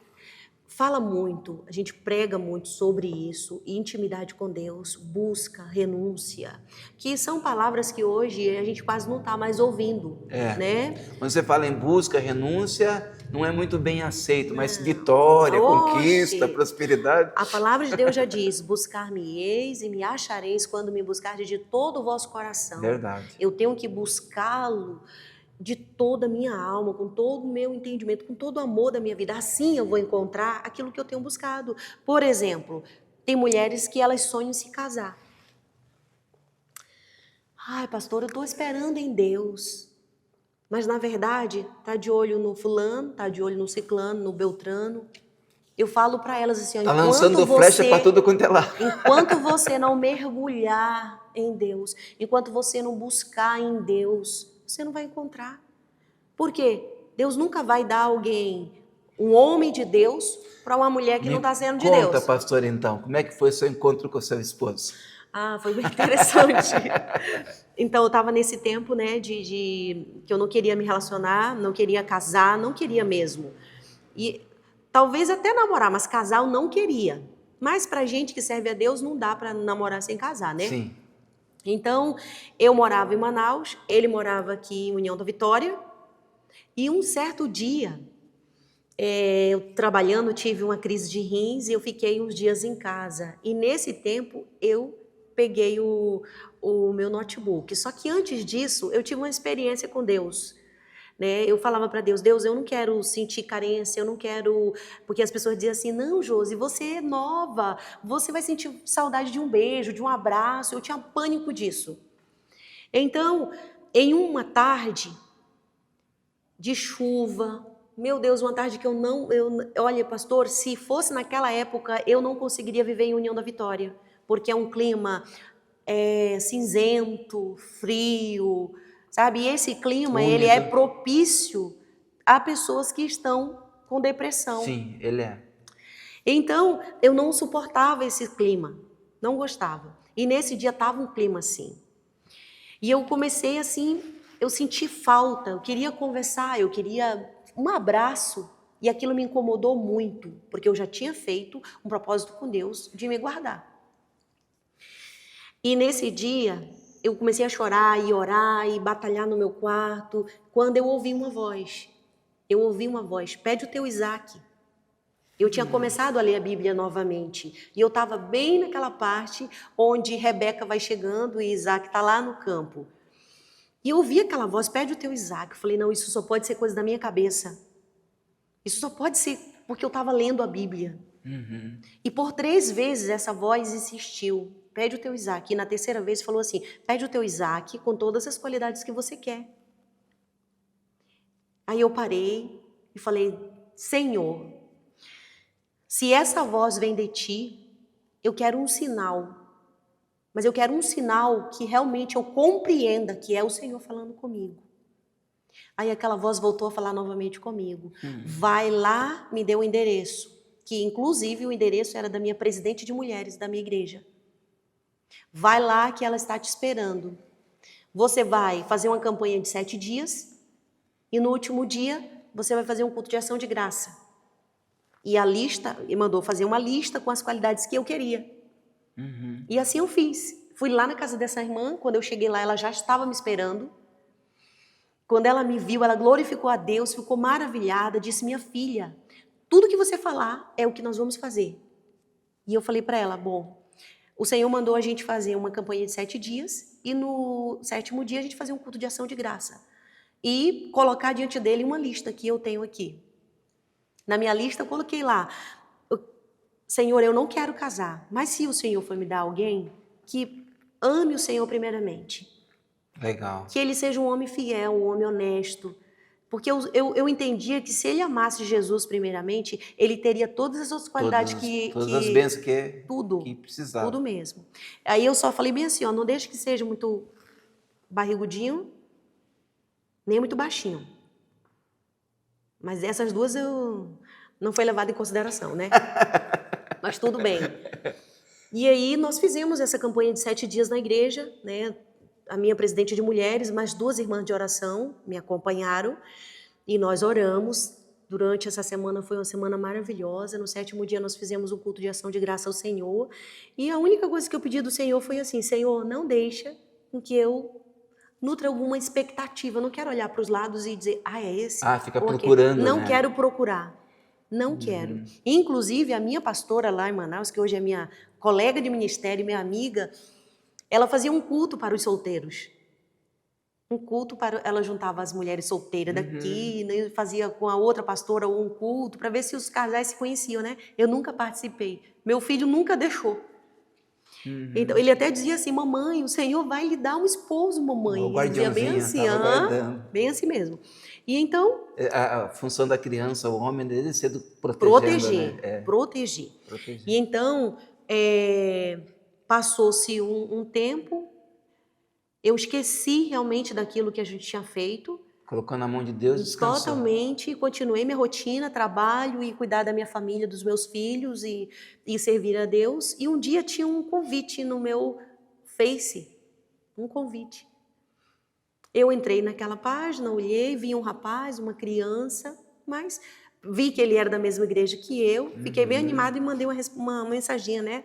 fala muito, a gente prega muito sobre isso, intimidade com Deus, busca, renúncia, que são palavras que hoje a gente quase não está mais ouvindo, né? Quando você fala em busca, renúncia, não é muito bem aceito, mas vitória, conquista, prosperidade. A palavra de Deus já diz, buscar-me-eis e me achareis quando me buscardes de todo o vosso coração. Verdade. Eu tenho que buscá-lo de toda a minha alma, com todo o meu entendimento, com todo o amor da minha vida. Assim eu vou encontrar aquilo que eu tenho buscado. Por exemplo, tem mulheres que elas sonham em se casar. Ai, pastor, eu estou esperando em Deus. Mas, na verdade, está de olho no fulano, está de olho no ciclano, no beltrano. Eu falo para elas assim, está lançando flecha para tudo quanto é lado. Enquanto você não mergulhar em Deus, enquanto você não buscar em Deus, você não vai encontrar. Por quê? Deus nunca vai dar alguém, um homem de Deus, para uma mulher que não está sendo de Deus. Conta, pastor, então, como é que foi o seu encontro com o seu esposo? Foi bem interessante. Então, eu estava nesse tempo, né, que eu não queria me relacionar, não queria casar, não queria mesmo. E talvez até namorar, mas casar eu não queria. Mas pra gente que serve a Deus, não dá para namorar sem casar, né? Sim. Então, eu morava em Manaus, ele morava aqui em União da Vitória, e um certo dia, eu trabalhando, tive uma crise de rins e eu fiquei uns dias em casa. E nesse tempo, eu peguei o meu notebook. Só que antes disso, eu tive uma experiência com Deus. Né? Eu falava para Deus, Deus, eu não quero sentir carência, eu não quero... Porque as pessoas diziam assim, não, Josi, você é nova, você vai sentir saudade de um beijo, de um abraço. Eu tinha pânico disso. Então, em uma tarde de chuva, meu Deus, uma tarde que olha, pastor, se fosse naquela época, eu não conseguiria viver em União da Vitória, porque é um clima cinzento, frio, sabe? E esse clima, Úmido. ele é propício a pessoas que estão com depressão. Sim, ele é. Então, eu não suportava esse clima, não gostava. E nesse dia estava um clima assim. E eu comecei assim, eu senti falta, eu queria conversar, eu queria um abraço. E aquilo me incomodou muito, porque eu já tinha feito um propósito com Deus de me guardar. E nesse dia, eu comecei a chorar e orar e batalhar no meu quarto, quando eu ouvi uma voz. Eu ouvi uma voz, pede o teu Isaac. Eu tinha começado a ler a Bíblia novamente. E eu estava bem naquela parte onde Rebeca vai chegando e Isaac está lá no campo. E eu ouvi aquela voz, pede o teu Isaac. Eu falei, não, isso só pode ser coisa da minha cabeça. Isso só pode ser porque eu estava lendo a Bíblia. Uhum. E por 3 vezes essa voz insistiu, pede o teu Isaac. E na terceira vez falou assim, pede o teu Isaac com todas as qualidades que você quer. Aí eu parei e falei, Senhor, se essa voz vem de ti, eu quero um sinal. Mas eu quero um sinal que realmente eu compreenda que é o Senhor falando comigo. Aí aquela voz voltou a falar novamente comigo. Vai lá, me deu o endereço. Que inclusive o endereço era da minha presidente de mulheres da minha igreja. Vai lá que ela está te esperando. Você vai fazer uma campanha de 7 dias e no último dia você vai fazer um culto de ação de graça. E a lista, ele mandou fazer uma lista com as qualidades que eu queria. Uhum. E assim eu fiz. Fui lá na casa dessa irmã, quando eu cheguei lá ela já estava me esperando. Quando ela me viu, ela glorificou a Deus, ficou maravilhada, disse, minha filha, tudo que você falar é o que nós vamos fazer. E eu falei para ela, bom, o Senhor mandou a gente fazer uma campanha de 7 dias e no 7º dia a gente fazer um culto de ação de graça. E colocar diante dele uma lista que eu tenho aqui. Na minha lista eu coloquei lá, Senhor, eu não quero casar, mas se o Senhor for me dar alguém que ame o Senhor primeiramente. Legal. Que ele seja um homem fiel, um homem honesto. Porque eu entendia que se ele amasse Jesus primeiramente, ele teria todas as outras qualidades todas as bênçãos tudo, que precisava. Tudo mesmo. Aí eu só falei bem assim, ó, não deixe que seja muito barrigudinho, nem muito baixinho. Mas essas duas eu não foi levado em consideração, né? Mas tudo bem. E aí nós fizemos essa campanha de 7 dias na igreja, né? A minha presidente de mulheres, mais 2 irmãs de oração me acompanharam e nós oramos. Durante essa semana foi uma semana maravilhosa. No 7º dia nós fizemos um culto de ação de graça ao Senhor. E a única coisa que eu pedi do Senhor foi assim, Senhor, não deixa com que eu nutra alguma expectativa. Eu não quero olhar para os lados e dizer, é esse. Fica procurando, não né? quero procurar. Não quero. Inclusive, a minha pastora lá em Manaus, que hoje é minha colega de ministério, minha amiga, ela fazia um culto para os solteiros. Um culto para... Ela juntava as mulheres solteiras daqui, né, fazia com a outra pastora um culto para ver se os casais se conheciam, né? Eu nunca participei. Meu filho nunca deixou. Então, ele até dizia assim, mamãe, o Senhor vai lhe dar um esposo, mamãe. Ele dizia bem assim, bem assim mesmo. E então... A função da criança, o homem dele, ser proteger. Né? Proteger. E então... Passou-se um tempo, eu esqueci realmente daquilo que a gente tinha feito. Colocou na mão de Deus e descansou. Totalmente, continuei minha rotina, trabalho e cuidar da minha família, dos meus filhos e servir a Deus. E um dia tinha um convite no meu Face, um convite. Eu entrei naquela página, olhei, vi um rapaz, uma criança, mas vi que ele era da mesma igreja que eu, fiquei bem animada e mandei uma mensaginha, né?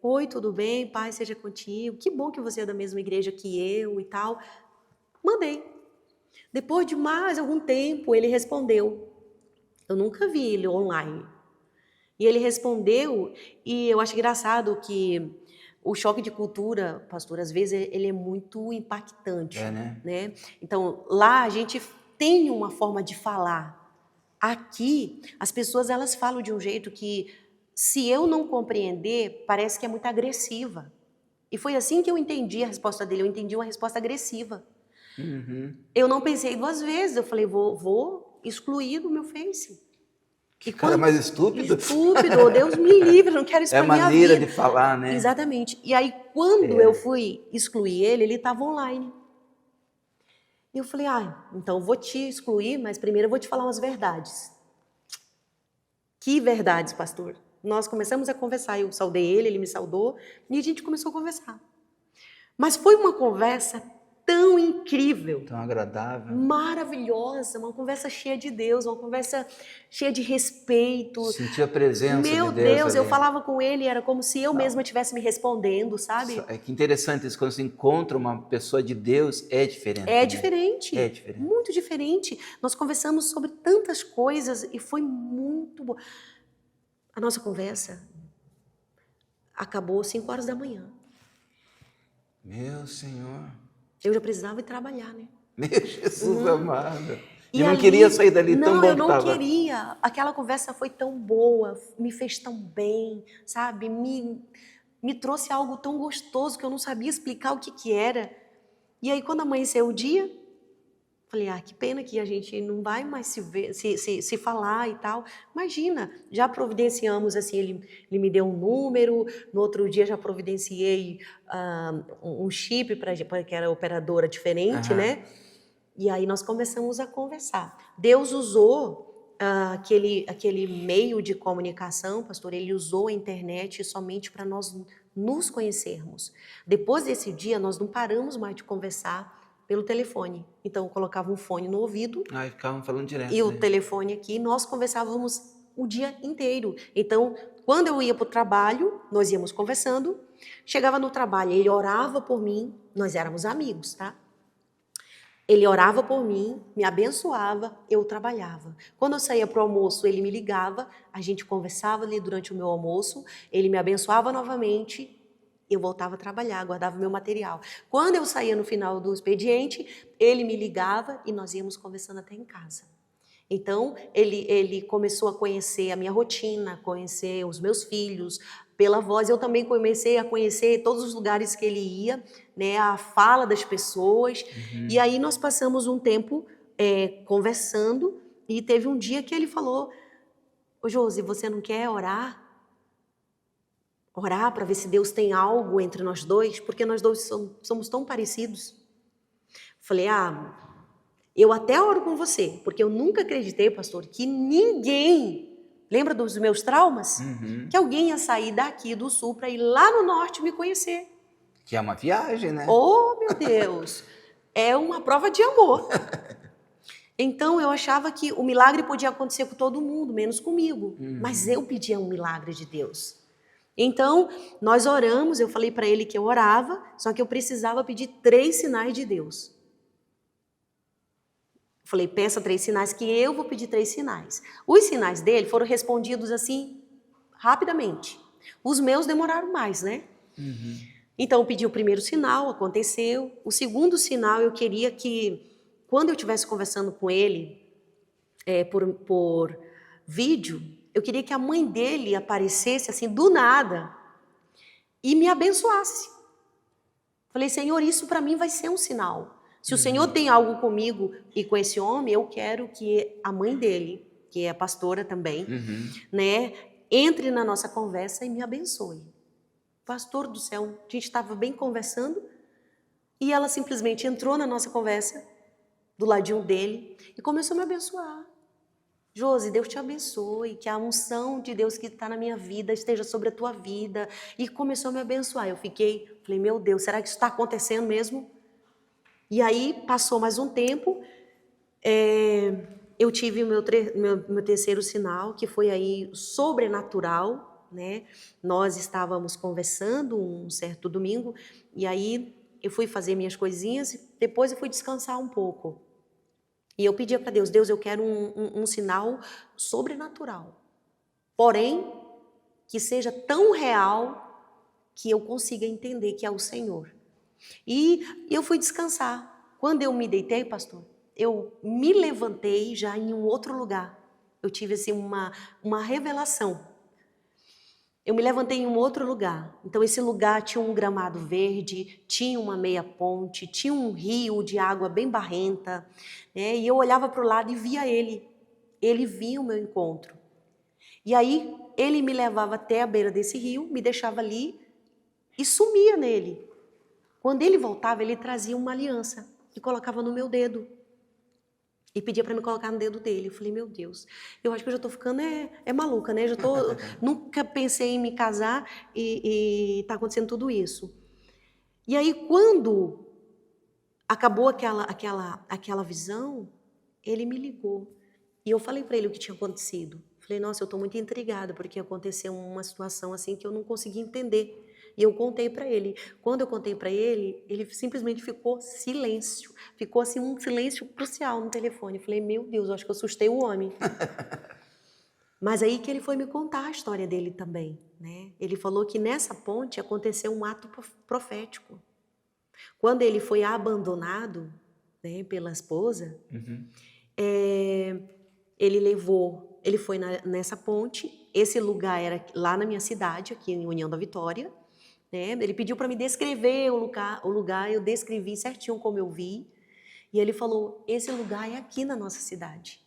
Oi, tudo bem? Paz seja contigo. Que bom que você é da mesma igreja que eu e tal. Mandei. Depois de mais algum tempo, ele respondeu. Eu nunca vi ele online. E ele respondeu, e eu acho engraçado que o choque de cultura, pastor, às vezes ele é muito impactante, né? Então, lá a gente tem uma forma de falar. Aqui, as pessoas elas falam de um jeito que, se eu não compreender, parece que é muito agressiva. E foi assim que eu entendi a resposta dele, eu entendi uma resposta agressiva. Eu não pensei duas vezes, eu falei, vou excluir do meu Face. Que cara mais estúpido. Estúpido, Deus me livre, eu não quero isso pra minha vida. É a maneira de falar, né? Exatamente. E aí, quando eu fui excluir ele estava online. E eu falei, então eu vou te excluir, mas primeiro eu vou te falar umas verdades. Que verdades, pastor? Nós começamos a conversar, eu saudei ele, ele me saudou, e a gente começou a conversar. Mas foi uma conversa tão incrível, tão agradável, maravilhosa, uma conversa cheia de Deus, uma conversa cheia de respeito. Senti a presença de Deus. Meu Deus, eu falava com ele, era como se eu mesma estivesse me respondendo, sabe? É que interessante isso, quando você encontra uma pessoa de Deus, é diferente. É diferente. É diferente. Muito diferente. Nós conversamos sobre tantas coisas e foi muito bom. A nossa conversa acabou 5 horas da manhã. Meu Senhor. Eu já precisava ir trabalhar, né? Meu Jesus amado. E eu não queria sair dali tão bom que estava. Não, eu não queria. Aquela conversa foi tão boa, me fez tão bem, sabe? Me trouxe algo tão gostoso que eu não sabia explicar o que era. E aí, quando amanheceu o dia, falei, que pena que a gente não vai mais se ver, se falar e tal. Imagina, já providenciamos, assim, ele me deu um número, no outro dia já providenciei um chip para que era operadora diferente, né? E aí nós começamos a conversar. Deus usou aquele meio de comunicação, pastor, ele usou a internet somente para nós nos conhecermos. Depois desse dia, nós não paramos mais de conversar pelo telefone. Então, eu colocava um fone no ouvido. E ficavam falando direto. E o telefone aqui, nós conversávamos o dia inteiro. Então, quando eu ia para o trabalho, nós íamos conversando. Chegava no trabalho, ele orava por mim. Nós éramos amigos, tá? Ele orava por mim, me abençoava, eu trabalhava. Quando eu saía para o almoço, ele me ligava, a gente conversava ali durante o meu almoço, ele me abençoava novamente, eu voltava a trabalhar, guardava meu material. Quando eu saía no final do expediente, ele me ligava e nós íamos conversando até em casa. Então, ele começou a conhecer a minha rotina, conhecer os meus filhos, pela voz. Eu também comecei a conhecer todos os lugares que ele ia, né, a fala das pessoas. E aí nós passamos um tempo conversando e teve um dia que ele falou, ô Josi, você não quer orar? Orar para ver se Deus tem algo entre nós dois, porque nós dois somos tão parecidos. Falei, eu até oro com você, porque eu nunca acreditei, pastor, que ninguém, lembra dos meus traumas? Que alguém ia sair daqui do sul para ir lá no norte me conhecer. Que é uma viagem, né? Oh, meu Deus! É uma prova de amor. Então, eu achava que o milagre podia acontecer com todo mundo, menos comigo. Mas eu pedia um milagre de Deus. Então, nós oramos, eu falei para ele que eu orava, só que eu precisava pedir 3 sinais de Deus. Falei, peça 3 sinais, que eu vou pedir 3 sinais. Os sinais dele foram respondidos assim, rapidamente. Os meus demoraram mais, né? Então, eu pedi o primeiro sinal, aconteceu. O segundo sinal, eu queria que, quando eu estivesse conversando com ele, por vídeo, eu queria que a mãe dele aparecesse assim, do nada, e me abençoasse. Falei, Senhor, isso para mim vai ser um sinal. Se o Senhor tem algo comigo e com esse homem, eu quero que a mãe dele, que é pastora também, né, entre na nossa conversa e me abençoe. Pastor do céu, a gente estava bem conversando e ela simplesmente entrou na nossa conversa, do ladinho dele, e começou a me abençoar. Josi, Deus te abençoe, que a unção de Deus que está na minha vida esteja sobre a tua vida. E começou a me abençoar. Eu falei, meu Deus, será que isso está acontecendo mesmo? E aí, passou mais um tempo, eu tive o meu terceiro sinal, que foi aí sobrenatural, né? Nós estávamos conversando um certo domingo, e aí eu fui fazer minhas coisinhas, depois eu fui descansar um pouco. E eu pedia para Deus, eu quero um sinal sobrenatural, porém, que seja tão real que eu consiga entender que é o Senhor. E eu fui descansar. Quando eu me deitei, pastor, eu me levantei já em um outro lugar. Eu tive assim uma revelação. Eu me levantei em um outro lugar. Então esse lugar tinha um gramado verde, tinha uma meia ponte, tinha um rio de água bem barrenta, né? E eu olhava para o lado e via ele. Ele via o meu encontro. E aí ele me levava até a beira desse rio, me deixava ali e sumia nele. Quando ele voltava, ele trazia uma aliança e colocava no meu dedo. E pedia para me colocar no dedo dele. Eu falei, meu Deus, eu acho que eu já estou ficando maluca, né? Nunca pensei em me casar e está acontecendo tudo isso. E aí, quando acabou aquela visão, ele me ligou. E eu falei para ele o que tinha acontecido. Falei, nossa, eu estou muito intrigada, porque aconteceu uma situação assim que eu não consegui entender. E eu contei para ele. Quando eu contei para ele, ele simplesmente ficou silêncio. Ficou assim um silêncio crucial no telefone. Eu falei, meu Deus, eu acho que eu assustei o homem. Mas aí que ele foi me contar a história dele também, né? Ele falou que nessa ponte aconteceu um ato profético. Quando ele foi abandonado, né, pela esposa, ele foi nessa ponte. Esse lugar era lá na minha cidade, aqui em União da Vitória. Né? Ele pediu para me descrever o lugar, eu descrevi certinho como eu vi. E ele falou, esse lugar é aqui na nossa cidade.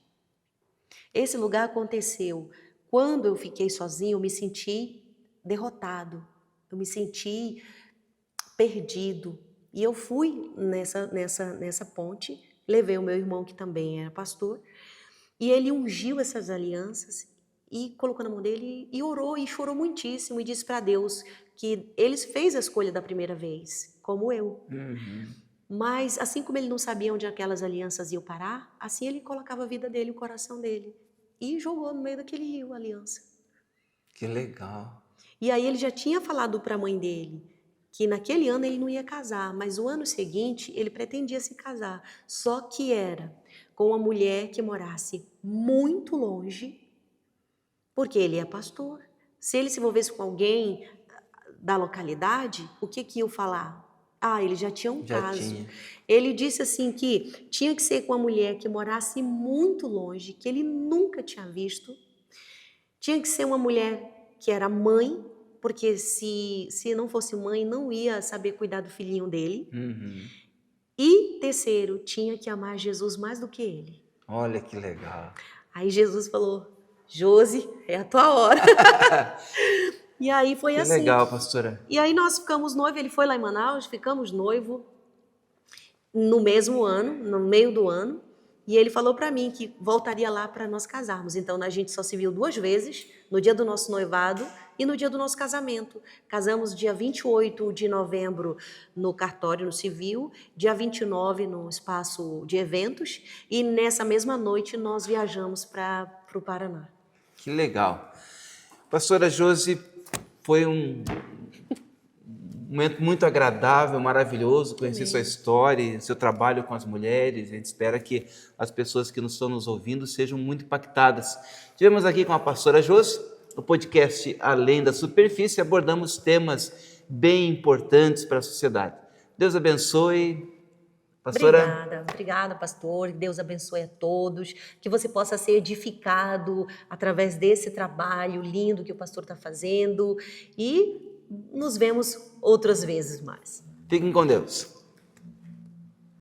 Esse lugar aconteceu quando eu fiquei sozinha, eu me senti derrotado, eu me senti perdido. E eu fui nessa ponte, levei o meu irmão, que também era pastor, e ele ungiu essas alianças e colocou na mão dele e orou e chorou muitíssimo e disse para Deus que ele fez a escolha da primeira vez, como eu. Mas assim como ele não sabia onde aquelas alianças iam parar, assim ele colocava a vida dele, o coração dele, e jogou no meio daquele rio a aliança. Que legal. E aí ele já tinha falado para a mãe dele que naquele ano ele não ia casar, mas o ano seguinte ele pretendia se casar, só que era com uma mulher que morasse muito longe, porque ele é pastor. Se ele se envolvesse com alguém da localidade, o que iam falar? Ah, ele já tinha um caso. Ele disse assim que tinha que ser com uma mulher que morasse muito longe, que ele nunca tinha visto. Tinha que ser uma mulher que era mãe, porque se não fosse mãe, não ia saber cuidar do filhinho dele. E terceiro, tinha que amar Jesus mais do que ele. Olha que legal. Aí Jesus falou, Josi, é a tua hora. E aí foi que assim. Que legal, pastora. E aí nós ficamos noivos, ele foi lá em Manaus, ficamos noivo no mesmo ano, no meio do ano. E ele falou para mim que voltaria lá para nós casarmos. Então a gente só se viu 2 vezes, no dia do nosso noivado e no dia do nosso casamento. Casamos dia 28 de novembro no cartório, no civil, dia 29 no espaço de eventos, e nessa mesma noite nós viajamos para o Paraná. Que legal. Pastora Josi, foi um momento muito agradável, maravilhoso, conhecer sua história, seu trabalho com as mulheres. A gente espera que as pessoas que estão nos ouvindo sejam muito impactadas. Tivemos aqui com a pastora Josi, no podcast Além da Superfície, abordamos temas bem importantes para a sociedade. Deus abençoe. Pastora... Obrigada, pastor. Deus abençoe a todos. Que você possa ser edificado através desse trabalho lindo que o pastor está fazendo. E nos vemos outras vezes mais. Fiquem com Deus.